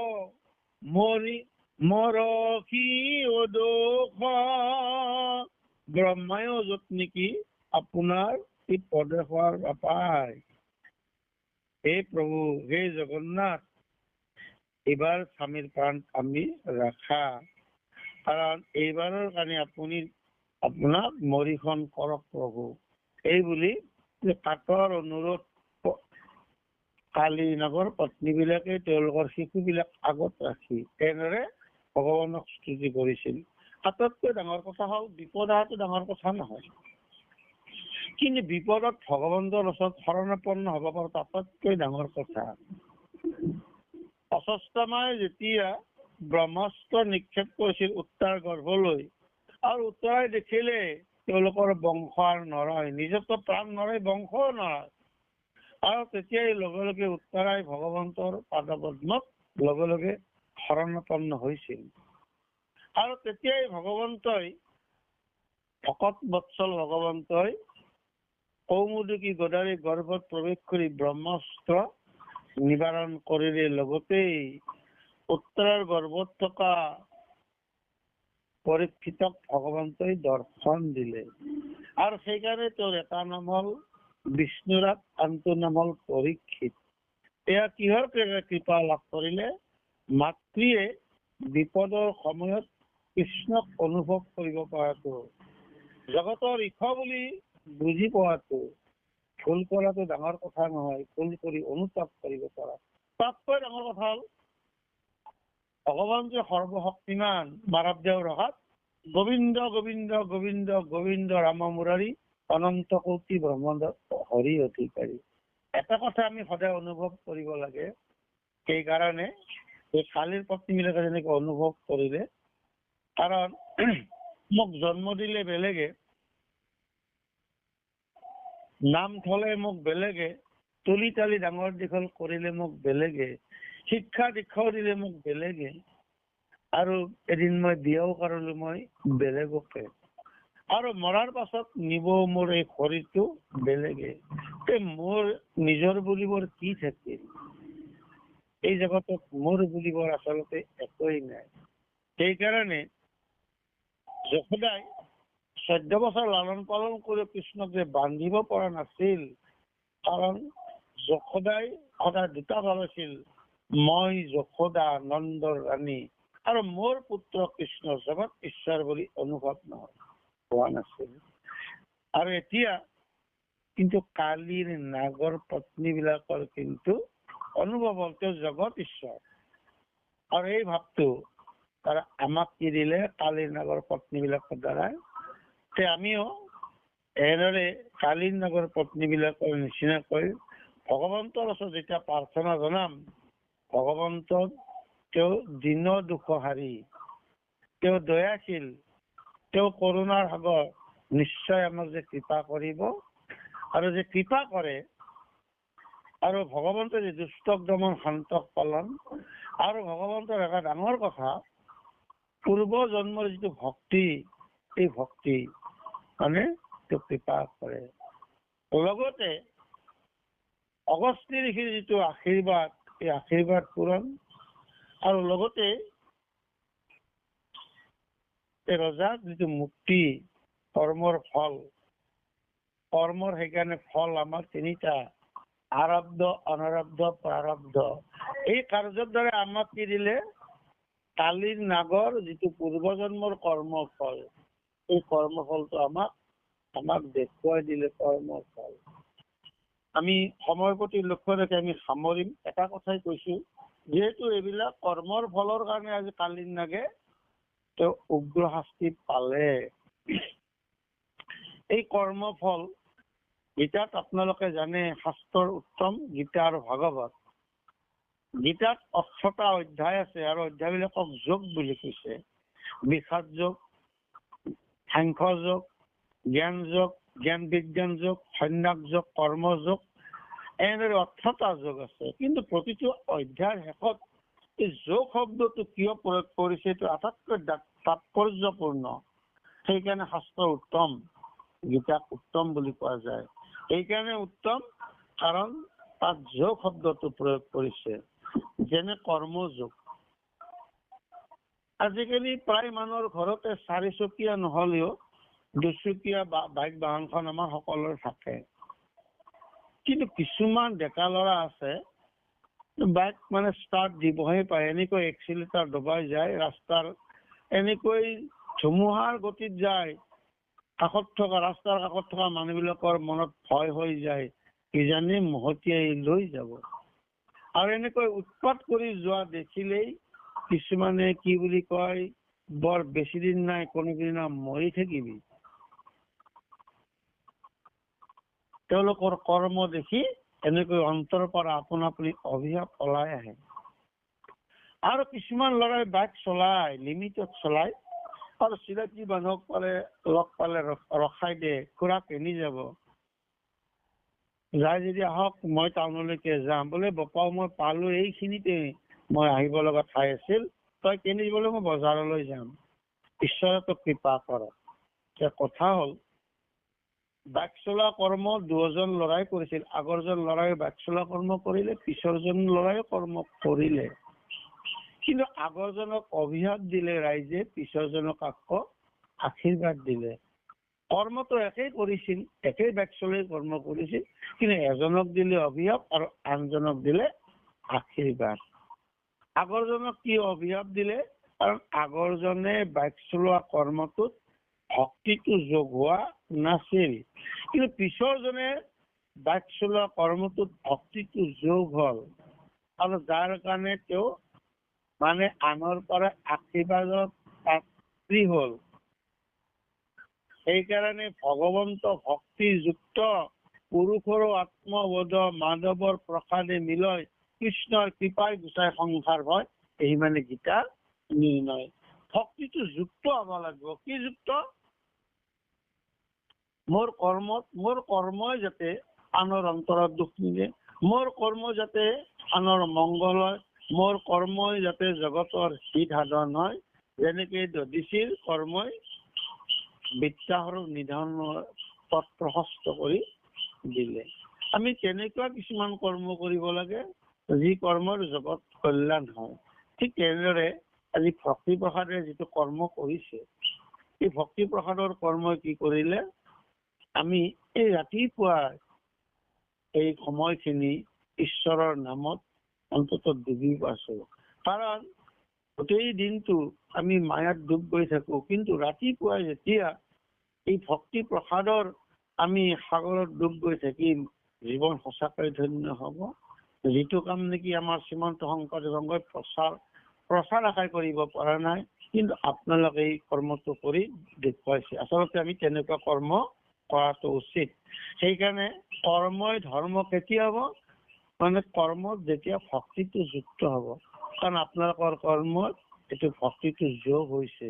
মৰসি দোষ। ব্ৰহ্মায়ো য'ত নেকি আপোনাৰ এই পদে পায়। হে প্ৰভু, হে জগন্নাথ, এইবাৰ স্বামীৰ প্ৰাণ আমি ৰাখা, কাৰণ এইবাৰৰ কাৰণে আপুনি আপোনাক মৰিখন কৰক প্ৰভু। এই বুলি কাটৰ অনুৰোধ কালি নগৰ পত্নীবিলাকে তেওঁলোকৰ শিশুবিলাক আগত ৰাখি এনেদৰে ভগৱানক স্তুতি কৰিছিল। আটাইতকৈ ডাঙৰ কথা হ'ল বিপদ অহাটো ডাঙৰ কথা নহয়, কিন্তু বিপদত ভগৱন্তৰ ওচৰত শৰণাপন্ন হ'ব পৰা আটাইতকৈ ডাঙৰ কথা। অশ্বত্থামাই যেতিয়া ব্ৰহ্মাস্ত্ৰ নিক্ষেপ কৰিছিল উত্তৰ গৰ্ভলৈ, আৰু উত্তৰাই দেখিলে তেওঁলোকৰ বংশ আৰু নৰয়, নিজতো প্ৰাণ নৰয়, বংশও নৰয়, আৰু তেতিয়াই লগে লগে উত্তৰাই ভগৱন্তৰ পাদপদ্মত লগে লগে শৰণাপন্ন হৈছিল। আৰু তেতিয়াই ভগৱন্তই ভকত বৎসল ভগৱন্তই কৌমুদকী গদাৰী গৰ্ভত প্ৰৱেশ কৰি ব্ৰহ্মাস্ত্ৰ নিবাৰণ কৰিলে, লগতেই উত্তৰাৰ গৰ্ভত থকা পৰীক্ষিতক ভগৱন্তই দৰ্শন দিলে। আৰু সেইকাৰণে তেওঁৰ এটা নাম হ'ল বিষ্ণুৰাত, আনটো নাম হ'ল পৰীক্ষিত। এয়া কিহৰ কৃপা লাভ কৰিলে? মাতৃয়ে বিপদৰ সময়ত কৃষ্ণক অনুভৱ কৰিব পৰাটো, জগতৰ ঈশ বুলি বুজি পোৱাটো, ভুল কৰাটো ডাঙৰ কথা নহয়, ভুল কৰি অনুতাপ কৰিব পৰা তাতকৈ ডাঙৰ কথা হ'ল ভগৱান যে সৰ্বশক্তিমান মাৰাব্দেও ৰহাত গোবিন্দ গোবিন্দ গোবিন্দ গোবিন্দ ৰাম মুৰাৰী অনন্ত কোটি ব্ৰহ্মাণ্ড হৰি অধিকাৰী। এটা কথা আমি সদায় অনুভৱ কৰিব লাগে। সেইকাৰণে এই কালিৰ পত্নীবিলাকে যেনেকে অনুভৱ কৰিলে, কাৰণ মোক জন্ম দিলে বেলেগে, নাম থলে মোক বেলেগে, তুলি তালি ডাঙৰ দীঘল কৰিলে মোক বেলেগে, শিক্ষা দীক্ষাও দিলে মোক বেলেগে, আৰু এদিন মই বিয়াও কৰালো মই বেলেগকে, আৰু মৰাৰ পাছত নিব মোৰ এই শৰীৰটো বেলেগে। মোৰ নিজৰ বুলিবৰ কি থাকিল? এই জগতত মোৰ বুলিবৰ আচলতে একোৱেই নাই। সেইকাৰণে যশোদাই 14 বছৰ লালন পালন কৰি কৃষ্ণক যে বান্ধিব পৰা নাছিল, কাৰণ যশোদাই সদায় দুটা ভাবিছিল, মই যশোদা নন্দৰ ৰাণী, আৰু মোৰ পুত্ৰ কৃষ্ণ জগত ঈশ্বৰ বুলি অনুভৱ হোৱা নাছিল। আৰু এতিয়া কিন্তু কালিৰ নাগৰ পত্নী বিলাকৰ কিন্তু অনুভৱ হ'ল তেওঁ জগত ঈশ্বৰ। আৰু এই ভাৱটো তাৰা আমাক কি দিলে কালিৰ নাগৰ পত্নী বিলাকৰ দ্বাৰাই, আমিও এনেদৰে কালিৰ নাগৰ পত্নী বিলাকৰ নিচিনাকৈ ভগৱন্তৰ ওচৰত যেতিয়া প্ৰাৰ্থনা জনাম, ভগৱন্তক তেওঁ দিন দুখহাৰী, তেওঁ দয়াশীল, তেওঁ কৰুণাৰ সাগৰ, নিশ্চয় আমাক যে কৃপা কৰিব, আৰু যে কৃপা কৰে, আৰু ভগৱন্তৰ যে দুষ্টক দমন শান্তক পালন, আৰু ভগৱন্তৰ এটা ডাঙৰ কথা, পূৰ্ব জন্মৰ যিটো ভক্তি, এই ভক্তি মানে তেওঁ কৃপা কৰে। লগতে অগস্ত্য ঋষিৰ যিটো আশীৰ্বাদ, এই আশীৰ্বাদ পূৰণ, আৰু লগতে ৰজাৰ যিটো মুক্তি, কৰ্মৰ ফল, কৰ্মৰ সেইকাৰণে ফল আমাৰ তিনিটা, আৰব্ধ, অনাৰব্ধ, প্ৰাৰব্ধ। এই কাৰ্যৰ দ্বাৰা আমাক কি দিলে? কালিৰ নাগৰ যিটো পূৰ্বজন্মৰ কৰ্মফল, এই কৰ্মফলটো আমাক দেখুৱাই দিলে কৰ্মফল। আমি সময়ৰ প্ৰতি লক্ষ্য ৰাখি আমি সামৰিম। এটা কথাই কৈছো, যিহেতু এইবিলাক কৰ্মৰ ফলৰ কাৰণে আজি কালিৰ নাগে তেওঁ উগ্ৰ শাস্তি পালে। এই কৰ্মফল গীতাত আপোনালোকে জানে, শাস্ত্ৰৰ উত্তম গীতা আৰু ভাগৱত। গীতাত 8টা অধ্যায় আছে, আৰু অধ্যায়বিলাকক যোগ বুলি কৈছে। বিষাদ যোগ, সাংখ্য যোগ, জ্ঞান যোগ, জ্ঞান বিজ্ঞান যোগ, সন্ন্যাস যোগ, কৰ্ম যোগ, এনেদৰে 8টা যোগ আছে। কিন্তু প্ৰতিটো অধ্যায়ৰ শেষত এই যোগ শব্দটো কিয় প্ৰয়োগ কৰিছে, এইটো আটাইতকৈ তাৎপৰ্যপূৰ্ণ। সেইকাৰণে শাস্ত্ৰ উত্তম, গীতাক উত্তম বুলি কোৱা যায়। এইকাৰণে উত্তম, কাৰণ তাত যোগ শব্দটো প্ৰয়োগ কৰিছে, যেনে কৰ্মযোগ। আজিকালি প্ৰায় মানুহৰ ঘৰতে 4চকীয়া নহলেও 2চকীয়া বাইক বাহনখন আমাৰ সকলোৰে থাকে। কিন্তু কিছুমান ডেকা ল'ৰা আছে, বাইক মানে ষ্টাৰ্ট দিবহে পায়, এনেকৈ এক্সিলেটাৰ দবাই যায়, ৰাস্তাৰ এনেকৈ ধুমুহাৰ গতিত যায়। ৰাস্তাৰ কাষত থকা মানুহবিলাকৰ মনত ভয় হৈ যায়, কিজানি মহতিয়াই লৈ যাব। আৰু এনেকৈ উৎপাত কৰি যোৱা দেখিলেই কিছুমানে কি বুলি কয়, বৰ বেছি দিন নাই, কোনোদিনা মৰি থাকিবি। তেওঁলোকৰ কৰ্ম দেখি এনেকৈ অন্তৰৰ পৰা আপোন আপুনি অভিশাপ ওলাই আহে। আৰু কিছুমান ল'ৰাই বাইক চলাই, লিমিটত চলাই, আৰু চিনাকি মানুহক লগ পালে ৰখাই দিয়ে, খুৰা কেনি যাব, যাই যদি আহক, মই টাউনলৈকে যাম। বোলে বপাও মই পালো, এইখিনিতে মই আহিব লগা ঠাই আছিল, তই কেনি বোলে মই বজাৰলৈ যাম, ঈশ্বৰে তোক কৃপা কৰক। কথা হ'ল, বাইক চলোৱা কৰ্ম দুজন ল'ৰাই কৰিছিল। আগৰজন ল'ৰাই বাইক চলোৱা কৰ্ম কৰিলে, পিছৰজন ল'ৰাই কৰ্ম কৰিলে। কিন্তু আগৰজনক অভিশাপ দিলে ৰাইজে, পিছৰজনক আকৌ আশীৰ্বাদ দিলে। কৰ্মটো একেই কৰিছিল, একেই বাইক চলাই কৰ্ম কৰিছিল, কিন্তু এজনক দিলে অভিশাপ আৰু আনজনক দিলে আশীৰ্বাদ। আগৰজনক কি অভিশাপ দিলে? কাৰণ আগৰজনে বাইক চলোৱা কৰ্মটোত ভক্তিটো যোগ হোৱা নাছিল, কিন্তু পিছৰজনে বাইক চলোৱা কৰ্মটোত ভক্তিটো যোগ হল, আৰু যাৰ কাৰণে তেওঁ মানে আনৰ পৰা আশীৰ্বাদৰ পাত্ৰী হল। সেইকাৰণে ভগৱন্ত ভক্তিযুক্ত পুৰুষৰো আত্মবোধ মাধৱৰ প্ৰসাদে মিলয়, কৃষ্ণৰ কৃপাই গুচাই সংসাৰ হয়, এই মানে গীতাৰ নিৰ্ণয়। ভক্তিটো যুক্ত হব লাগিব। কি যুক্ত? মোৰ কৰ্মই যাতে আনৰ অন্তৰত দুখ নিদিয়ে, মোৰ কৰ্ম যাতে আনৰ মংগল হয়, মোৰ কৰ্মই যাতে জগতৰ হিত সাধন হয়। যেনেকে দধিচিৰ কৰ্মই বিদ্যাহৰ নিধন পথ প্ৰশস্ত কৰি দিলে। আমি তেনেকুৱা কিছুমান কৰ্ম কৰিব লাগে, যি কৰ্মৰ জগত কল্যাণ হয়। ঠিক তেনেদৰে আজি ভক্তি প্ৰসাদে যিটো কৰ্ম কৰিছে, এই ভক্তি প্ৰসাদৰ কৰ্মই কি কৰিলে, আমি এই ৰাতিপুৱা এই সময়খিনি ঈশ্বৰৰ নামত অন্তত ডুবি আছো। কাৰণ গোটেই দিনটো আমি মায়াত ডুব গৈ থাকো, কিন্তু ৰাতিপুৱাই যেতিয়া এই ভক্তি প্ৰসাদৰ আমি সাগৰত ডুব গৈ থাকিম, জীৱন সঁচাকৈ ধন্য হব। যিটো কাম নেকি আমাৰ শ্ৰীমন্ত শংকৰদেৱে প্ৰচাৰ আশাই কৰিব পৰা নাই, কিন্তু আপোনালোকে এই কৰ্মটো কৰি দেখুৱাইছে। আচলতে আমি তেনেকুৱা কৰ্ম কৰাটো উচিত। সেইকাৰণে কৰ্মই ধৰ্ম কেতিয়া হব? মানে কৰ্মত যেতিয়া ভক্তিটো যুক্ত হব। কাৰণ আপোনালোকৰ কৰ্মত এইটো ভক্তিটো যোগ হৈছে,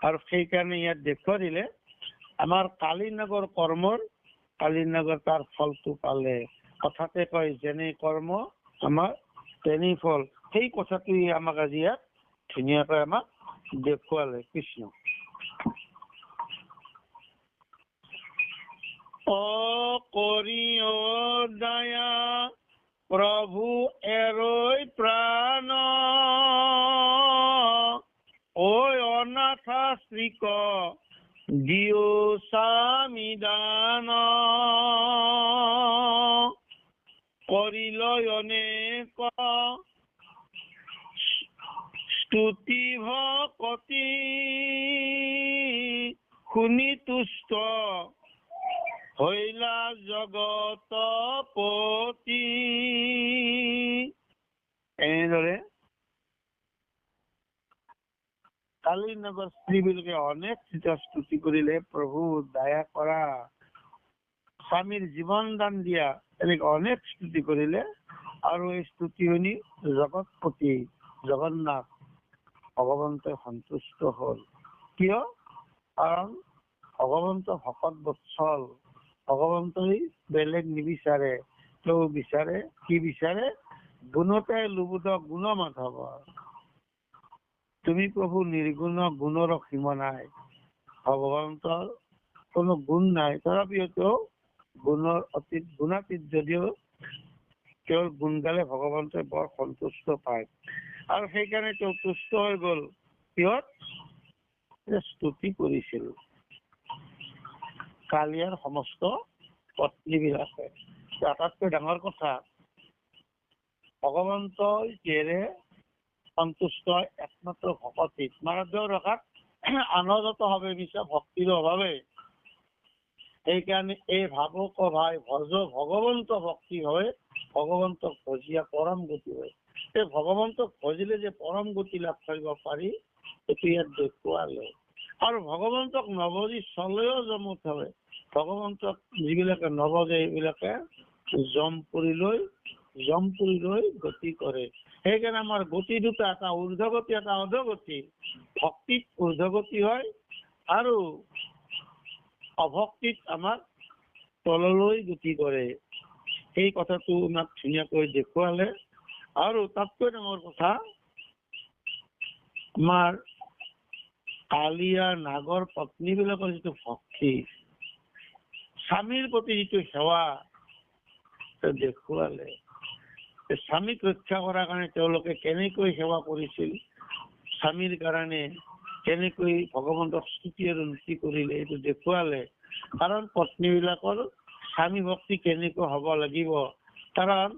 আৰু সেইকাৰণে ইয়াত দেখুৱাই দিলে আমাৰ কালীনগৰ কৰ্মৰ, কালীনগৰ তাৰ ফলটো পালে। কথাতে কয়, যেনে কৰ্ম আমাৰ তেনে ফল। সেই কথাটোৱে আমাক আজি ইয়াত ধুনীয়াকৈ আমাক দেখুৱালে কৃষ্ণ। কৰি দয়া প্ৰভু এৰৈ প্ৰাণ, ঐ অনাথাশ্ৰীক দিও স্বামী দান, কৰিলৈ অনেক স্তুতি ভকতি, শুনি তুষ্ট হইলা জগত পতি। এনেদৰে কালীনগৰ স্ত্ৰীবিলাকে অনেক স্তুতি কৰিলে, প্ৰভু দয়া কৰা, স্বামীৰ জীৱন দান দিয়া, এনেকে অনেক স্তুতি কৰিলে। আৰু এই স্তুতি শুনি জগতপতি জগন্নাথ ভগৱন্তই সন্তুষ্ট হল। কিয়? কাৰণ ভগৱন্ত ভকত বৎসল, ভগৱন্তই বেলেগ নিবিচাৰে, তেওঁ বিচাৰে কি বিচাৰে? গুণতে লুবুধ গুণ মাধৱ। তুমি প্ৰভু নিৰ্গুণ, গুণৰ সীমা নাই, ভগৱন্তৰ কোনো গুণ নাই, তথাপিও তেওঁ গুণাতীত যদিও তেওঁৰ গুণ গালে ভগৱন্তই বৰ সন্তুষ্ট পায়। আৰু সেইকাৰণে তেওঁ তুষ্ট হৈ গল কিহত স্তুতি কৰিছিল কালিয়াৰ সমস্ত পত্নীবিলাকে। আটাইতকৈ ডাঙৰ কথা, ভগৱন্তই কিহেৰে সন্তুষ্ট একমাত্ৰ ভকতিত, মানৱ ৰখাত আনন্দত হবে মিছা ভক্তিৰ অভাৱে। সেইকাৰণে এই ভাবক ভাই ভজ ভগৱন্ত ভক্তি হয়, ভগৱন্তক ভজিয়া পৰম গতি হয়। এই ভগৱন্তক ভজিলে যে পৰম গতি লাভ কৰিব পাৰি, এইটো ইয়াত দেখুৱালে। আৰু ভগৱন্তক নভজি চলেও জমত হয়। ভগৱন্তক যিবিলাকে নভজে এইবিলাকে জমপুৰি লৈ গতি কৰে। সেইকাৰণে আমাৰ গতি দুটা, এটা ঊৰ্ধ্বগতি এটা অধোগতি। ভক্তিত ঊৰ্ধ্বগতি হয় আৰু অভক্তিত আমাৰ তললৈ গতি কৰে। এই কথাটো আমাক ধুনীয়াকৈ দেখুৱালে। আৰু তাতকৈ ডাঙৰ কথা, আমাৰ কালিয়া নাগৰ পত্নী বিলাকৰ যিটো ভক্তি, স্বামীৰ প্ৰতি যিটো সেৱা দেখুৱালে। স্বামীক ৰক্ষা কৰাৰ কাৰণে তেওঁলোকে কেনেকৈ সেৱা কৰিছিল, স্বামীৰ কাৰণে কেনেকৈ ভগৱন্তক স্তুতি আৰু নীতি কৰিলে, এইটো দেখুৱালে। কাৰণ পত্নী বিলাকৰ স্বামী ভক্তি কেনেকৈ হব লাগিব, কাৰণ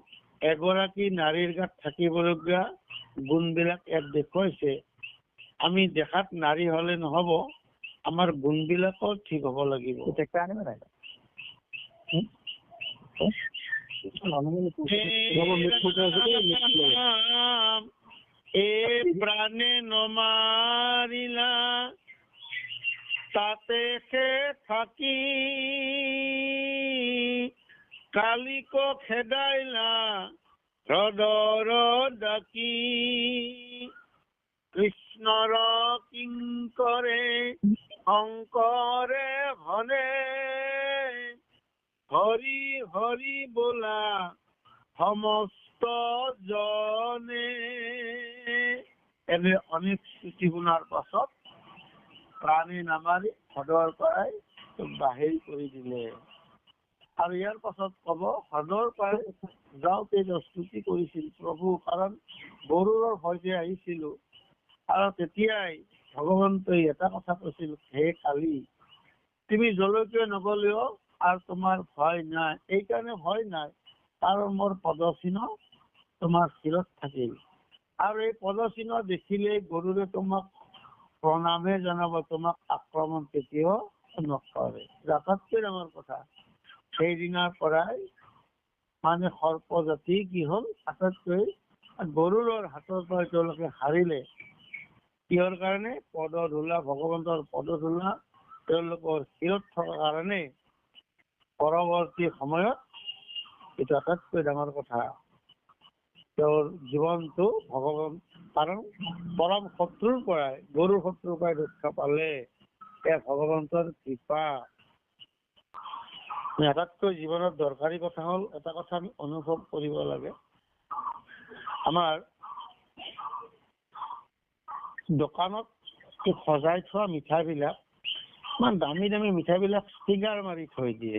এগৰাকী নাৰীৰ গাত থাকিবলগীয়া গুণবিলাক ইয়াত দেখুৱাইছে। আমি দেখাত নাৰী হলে নহব, আমাৰ গুণবিলাকো ঠিক হব লাগিব। প্ৰাণে নমাৰিলা তাতে সে থাকি কালিক খেদাইলা হৃদৰ ডাকি কৃষ্ণৰ কিংকৰে শংকৰে ভনে হৰি হৰি বোলা সমস্ত জনে। এনে অনেক স্তুতি শুনাৰ পাছত প্ৰাণী নামাৰি হ্ৰদৰ পৰাই বাহিৰ কৰি দিলে। আৰু ইয়াৰ পাছত কব, হ্ৰদৰ পৰাই যাওঁতে স্তুতি কৰিছিল প্ৰভু, কাৰণ গৰুৰৰ ভয়তে আহিছিলো। আৰু তেতিয়াই ভগৱন্তই এটা কথা কৈছিল, হে কালি তুমি জলৈকে নগলেও আৰু তোমাৰ ভয় নাই। এইকাৰণে ভয় নাই কাৰণ মোৰ পদচিহ্ন তোমাৰ শিৰত থাকিল। আৰু এই পদচিহ্ন দেখিলে গৰুৰে তোমাক প্ৰণামে জনাব, তোমাক আক্ৰমণ কেতিয়াও নকৰে। আটাইতকৈ ডাঙৰ কথা, সেইদিনাৰ পৰাই মানে সৰ্প জাতি কি হল, আটাইতকৈ গৰুৰৰ হাতৰ পৰা তেওঁলোকে হাৰিলে। কিহৰ কাৰণে? পদধূলা, ভগৱন্তৰ পদধূলা তেওঁলোকৰ শিৰত থকাৰ কাৰণে। পৰৱৰ্তী সময়ত এইটো আটাইতকৈ ডাঙৰ কথা, তেওঁৰ জীৱনটো ভগৱান, কাৰণ পৰম শত্ৰুৰ পৰাই, গৰুৰ শত্ৰুৰ পৰাই ৰক্ষা পালে। এয়া ভগৱন্তৰ কৃপা। আটাইতকৈ জীৱনত দৰকাৰী কথা হল, এটা কথা আমি অনুভৱ কৰিব লাগে, আমাৰ দোকানত সজাই থোৱা মিঠাই বিলাক, ইমান দামী দামী মিঠাই বিলাক ষ্টিকাৰ মাৰি থৈ দিয়ে।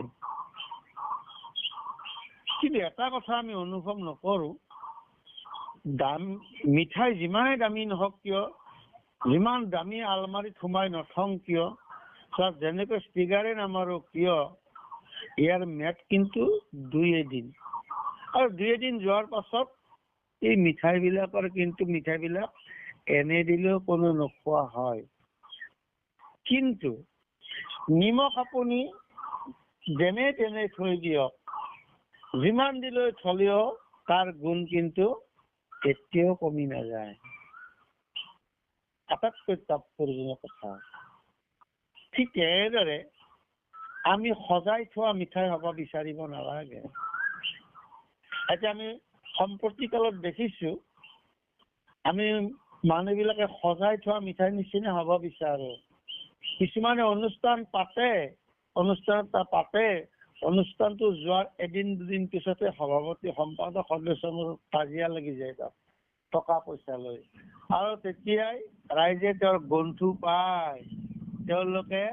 কিন্তু এটা কথা আমি অনুভৱ নকৰো, মিঠাই যিমানেই দামী নহওক কিয়, যিমান দামী আলমাৰীত সোমাই নথওঁ কিয়, তাত যেনেকৈ ষ্টিকাৰে নামাৰো কিয়, ইয়াৰ ম্যাদ কিন্তু 2 এদিন। আৰু 2 এদিন যোৱাৰ পাছত এই মিঠাই বিলাক এনে দিলেও কোনো নোখোৱা হয়। কিন্তু নিমখ আপুনি যেনে তেনে থৈ দিয়ক, যিমান দিলৈ থলেও তাৰ গুণ কিন্তু কেতিয়াও কমি নাযায়। আটাইতকৈ তাৎপৰ্য্যৰ কথা। ঠিক এনেদৰে আমি সজাই থোৱা মিঠাই হব বিচাৰিব নালাগে। এতিয়া আমি সম্প্ৰতি কালত দেখিছো, আমি মানুহ বিলাকে সজাই থোৱা মিঠাই নিচিনা হব বিচাৰো। কিছুমানে অনুষ্ঠান পাতে, অনুষ্ঠানটো যোৱাৰ এদিন দুদিন পিছতে সভাপতি সম্পাদক সদস্যৰ কাজিয়া লাগি যায় তাত টকা পইচা লৈ। আৰু তেতিয়াই ৰাইজে তেওঁৰ গন্থু পায়, তেওঁলোকে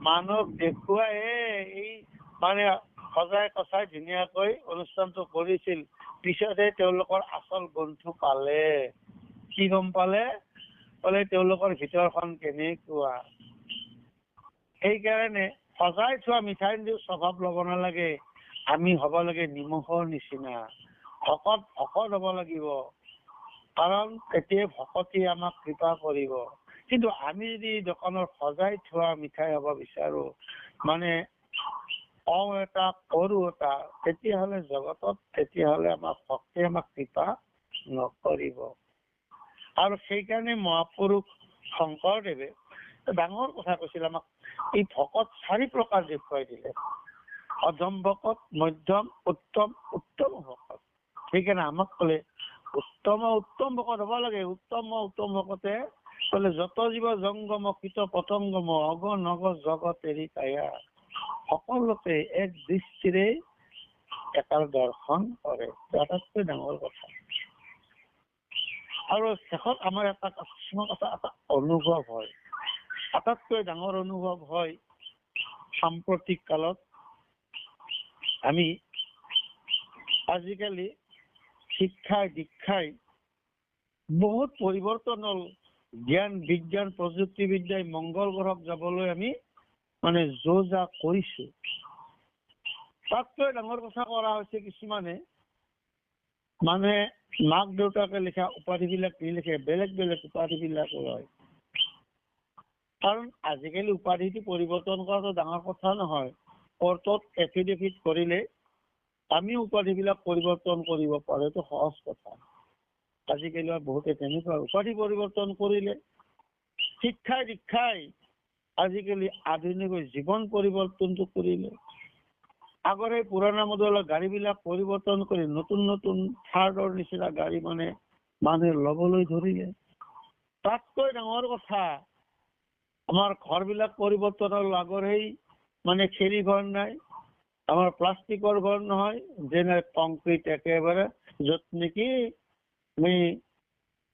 মানুহক দেখুৱাই এই মানে সজাই কচাই ধুনীয়াকৈ অনুষ্ঠানটো কৰিছিল। পিছতে তেওঁলোকৰ আচল বন্ধু পালে। কি গম পালে? বোলে তেওঁলোকৰ ভিতৰখন কেনেকুৱা। সেইকাৰণে সজাই থোৱা মিঠাই স্বভাৱ ল'ব নালাগে। আমি হ'ব লাগে নিমখৰ নিচিনা, ভকত হ'ব লাগিব। কাৰণ তেতিয়া ভকতি আমাক কৃপা কৰিব। কিন্তু আমি যদি দোকানৰ সজাই থোৱা মিঠাই হ'ব বিচাৰো, মানে এটা কৰো এটা, তেতিয়াহ'লে জগতত আমাৰ ভক্তি আমাক কৃপা নকৰিব। আৰু সেইকাৰণে মহাপুৰুষ শংকৰদেৱে ডাঙৰ কথা কৈছিল আমাক। এই ভকত 4 প্ৰকাৰ দেখুৱাই দিলে। অধম ভকত, মধ্যম, উত্তম ভকত। সেইকাৰণে আমাক ক'লে উত্তম ভকত হ'ব লাগে। উত্তম ভকতে ক'লে যত জীৱ জংগম কীট পতংগম অগ নগ জগত এৰি কায়া, সকলোকে এক দৃষ্টিৰে এটাৰ দৰ্শন কৰে। আটাইতকৈ ডাঙৰ কথা। আৰু শেষত আমাৰ এটা অনুভৱ হয়, আটাইতকৈ ডাঙৰ অনুভৱ হয়, সাম্প্ৰতিক কালত আমি আজিকালি শিক্ষাই দীক্ষাই বহুত পৰিৱৰ্তন হ'ল। জ্ঞান বিজ্ঞান প্ৰযুক্তিবিদ্যাই মংগল গ্ৰহত যাবলৈ আমি মানে যো-জা কৰিছো। তাতকৈ ডাঙৰ কথা কৰা হৈছে কিছুমানে, মানে মাক দেউতাকে লিখা উপাধিবিলাক নিলিখে, বেলেগ উপাধিবিলাক লয়। কাৰণ আজিকালি উপাধিটো পৰিৱৰ্তন কৰাটো ডাঙৰ কথা নহয়। কোৰ্টত এফিডেভিট কৰিলে আমি উপাধিবিলাক পৰিৱৰ্তন কৰিব পাৰো, এইটো সহজ কথা। আজিকালি বহুতে তেনেকুৱা উপাধি পৰিৱৰ্তন কৰিলে। শিক্ষাই দীক্ষাই আজিকালি আধুনিক জীৱন পৰিৱৰ্তনটো কৰিলে। আগৰে পুৰণা মডেলৰ গাড়ীবিলাক পৰিৱৰ্তন কৰি নতুন থাৰ্ডৰ নিচিনা গাড়ী মানে মানুহে ল'বলৈ ধৰিলে। তাতকৈ ডাঙৰ কথা, আমাৰ ঘৰবিলাক পৰিৱৰ্তন হ'ল। আগৰে মানে খেৰী ঘৰ নাই, আমাৰ প্লাষ্টিকৰ ঘৰ নহয়, যেনে কংক্ৰিট একেবাৰে, য'ত নেকি আমি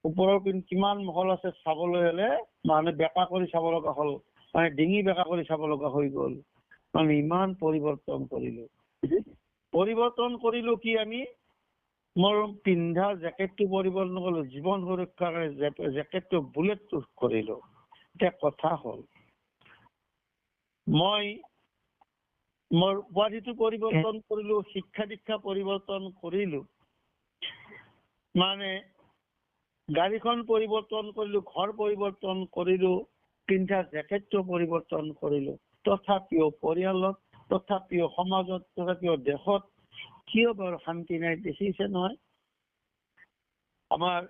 ওপৰৰ পিন কিমান মহল আছে চাবলৈ হ'লে মানে বেকা কৰি চাব লগা হ'ল, মানে ডিঙি বেকা কৰি চাব লগা হৈ গ'ল। মানে ইমান পৰিৱৰ্তন কৰিলো কি আমি মোৰ পিন্ধা জেকেটটো পৰিৱৰ্তন কৰিলো, জীৱন সুৰক্ষাৰ জেকেটটো বুলেট প্ৰুফ কৰিলো। এতিয়া কথা হ'ল, মই মোৰ উপাধিটো পৰিৱৰ্তন কৰিলো, শিক্ষা দীক্ষা পৰিৱৰ্তন কৰিলো, মানে গাড়ীখন পৰিৱৰ্তন কৰিলো, ঘৰ পৰিৱৰ্তন কৰিলো, পিন্ধা জেকেটটো পৰিৱৰ্তন কৰিলো। তথাপিও পৰিয়ালত, তথাপিও সমাজত, তথাপিও দেশত কিয় বাৰু শান্তি নাই? দেখিছে নহয়, আমাৰ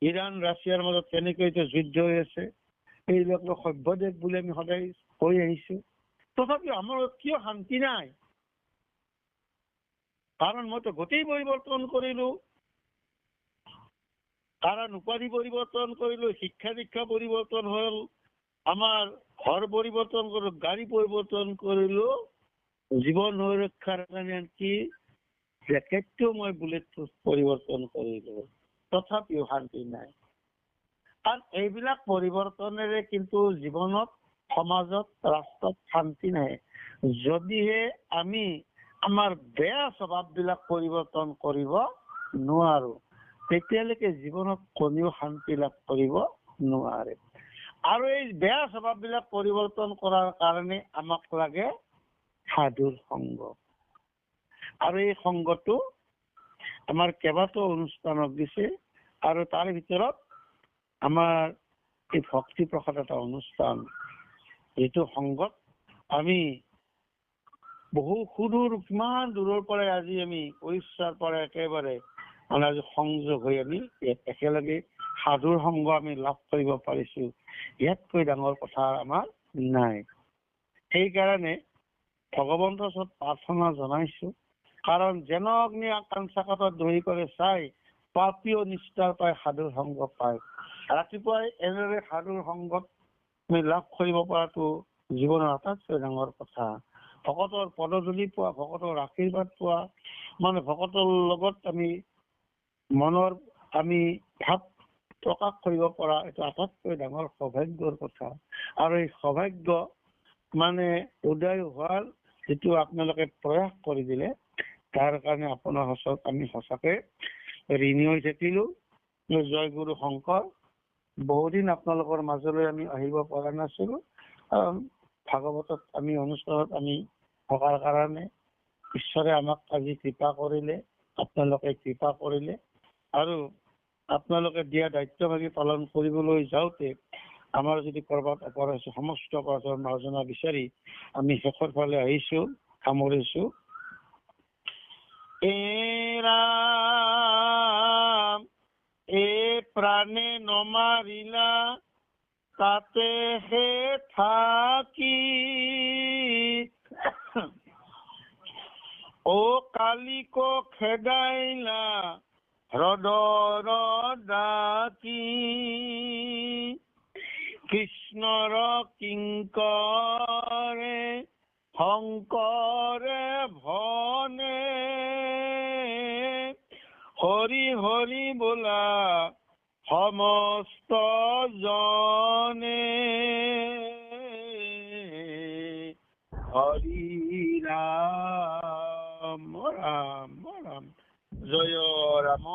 ইৰাণ ৰাছিয়াৰ মাজত কেনেকৈ যুদ্ধ হৈ আছে। এইবিলাক সভ্য দেশ বুলি আমি সদায় কৈ আহিছো। তথাপিও আমাৰ কিয় শান্তি নাই? কাৰণ মইতো গোটেই পৰিৱৰ্তন কৰিলো। কাৰণ উপাধি পৰিৱৰ্তন কৰিলো, শিক্ষা দীক্ষা পৰিৱৰ্তন হ'ল, আমাৰ ঘৰ পৰিৱৰ্তন কৰিলো, গাড়ী পৰিৱৰ্তন কৰিলো, জীৱন সুৰক্ষাৰ কাৰণে কি জেকেটটো মই বুলেট প্ৰুফ পৰিৱৰ্তন কৰিলো। তথাপিও শান্তি নাই। কাৰণ এইবিলাক পৰিৱৰ্তনেৰে কিন্তু জীৱনত, সমাজত, ৰাষ্ট্ৰত শান্তি নাই। যদিহে আমি আমাৰ বেয়া স্বভাৱবিলাক পৰিৱৰ্তন কৰিব নোৱাৰো, তেতিয়ালৈকে জীৱনত কোনেও শান্তি লাভ কৰিব নোৱাৰে। আৰু এই বেয়া স্বভাৱবিলাক পৰিৱৰ্তন কৰাৰ কাৰণে আমাক লাগে সাধুৰ সংগ। আৰু এই সংগটো আমাৰ কেইবাটাও অনুষ্ঠানত দিছে। আৰু তাৰ ভিতৰত আমাৰ এই ভক্তি প্ৰসাদ এটা অনুষ্ঠান, যিটো সংগত আমি বহু সুদূৰ, কিমান দূৰৰ পৰাই আজি আমি উৰিষ্যাৰ পৰা একেবাৰে মানে আজি সংযোগ হৈ আমি একেলগে সাধুৰ সংগ আমি লাভ কৰিব পাৰিছো। ইয়াতকৈ ডাঙৰ কথা আমাৰ নাই। সেইকাৰণে ভগৱন্তৰ ওচৰত প্ৰাৰ্থনা জনাইছো। কাৰণ যেনগ্নি আকাংক্ষাত ধৰি কৰে চাই, পাপীয় নিষ্ঠাৰ পাই সাধুৰ সংগ পায়। ৰাতিপুৱাই এনেদৰে সাধুৰ সংগত আমি লাভ কৰিব পৰাটো জীৱনৰ আটাইতকৈ ডাঙৰ কথা। ভকতৰ পদধূলি পোৱা, ভকতৰ আশীৰ্বাদ পোৱা, মানে ভকতৰ লগত আমি মনৰ আমি ভাৱ প্ৰকাশ কৰিব পৰা, এইটো আটাইতকৈ ডাঙৰ সৌভাগ্যৰ কথা। আৰু এই সৌভাগ্য মানে উদয় হোৱাৰ যিটো আপোনালোকে প্ৰয়াস কৰি দিলে তাৰ কাৰণে আপোনাৰ ওচৰত আমি সঁচাকে ঋণী হৈ থাকিলো। জয় গুৰু শংকৰ। বহুদিন আপোনালোকৰ মাজলৈ আমি আহিব পৰা নাছিলো। ভাগৱতত আমি অনুষ্ঠানত আমি থকাৰ কাৰণে ঈশ্বৰে আমাক আজি কৃপা কৰিলে, আপোনালোকে কৃপা কৰিলে। আৰু আপোনালোকে দিয়া দায়িত্বভাগী পালন কৰিবলৈ যাওঁতে আমাৰ যদি কৰবাত অপৰাধ সমস্ত অপৰাধৰ মাৰ্জনা বিচাৰি আমি শেষৰ ফালে আহিছো, সামৰিছো। এ ৰাম এ প্ৰাণে নমাৰিলা তাতে হে থাকি, ও কালিক খেদাইলা হ্ৰদৰ ডাকি, কৃষ্ণৰ কিংকৰে শংকৰে ভনে, হৰি হৰি বোলা সমস্ত জনে, হৰি ৰাম ৰাম ৰাম। জয় ৰাম।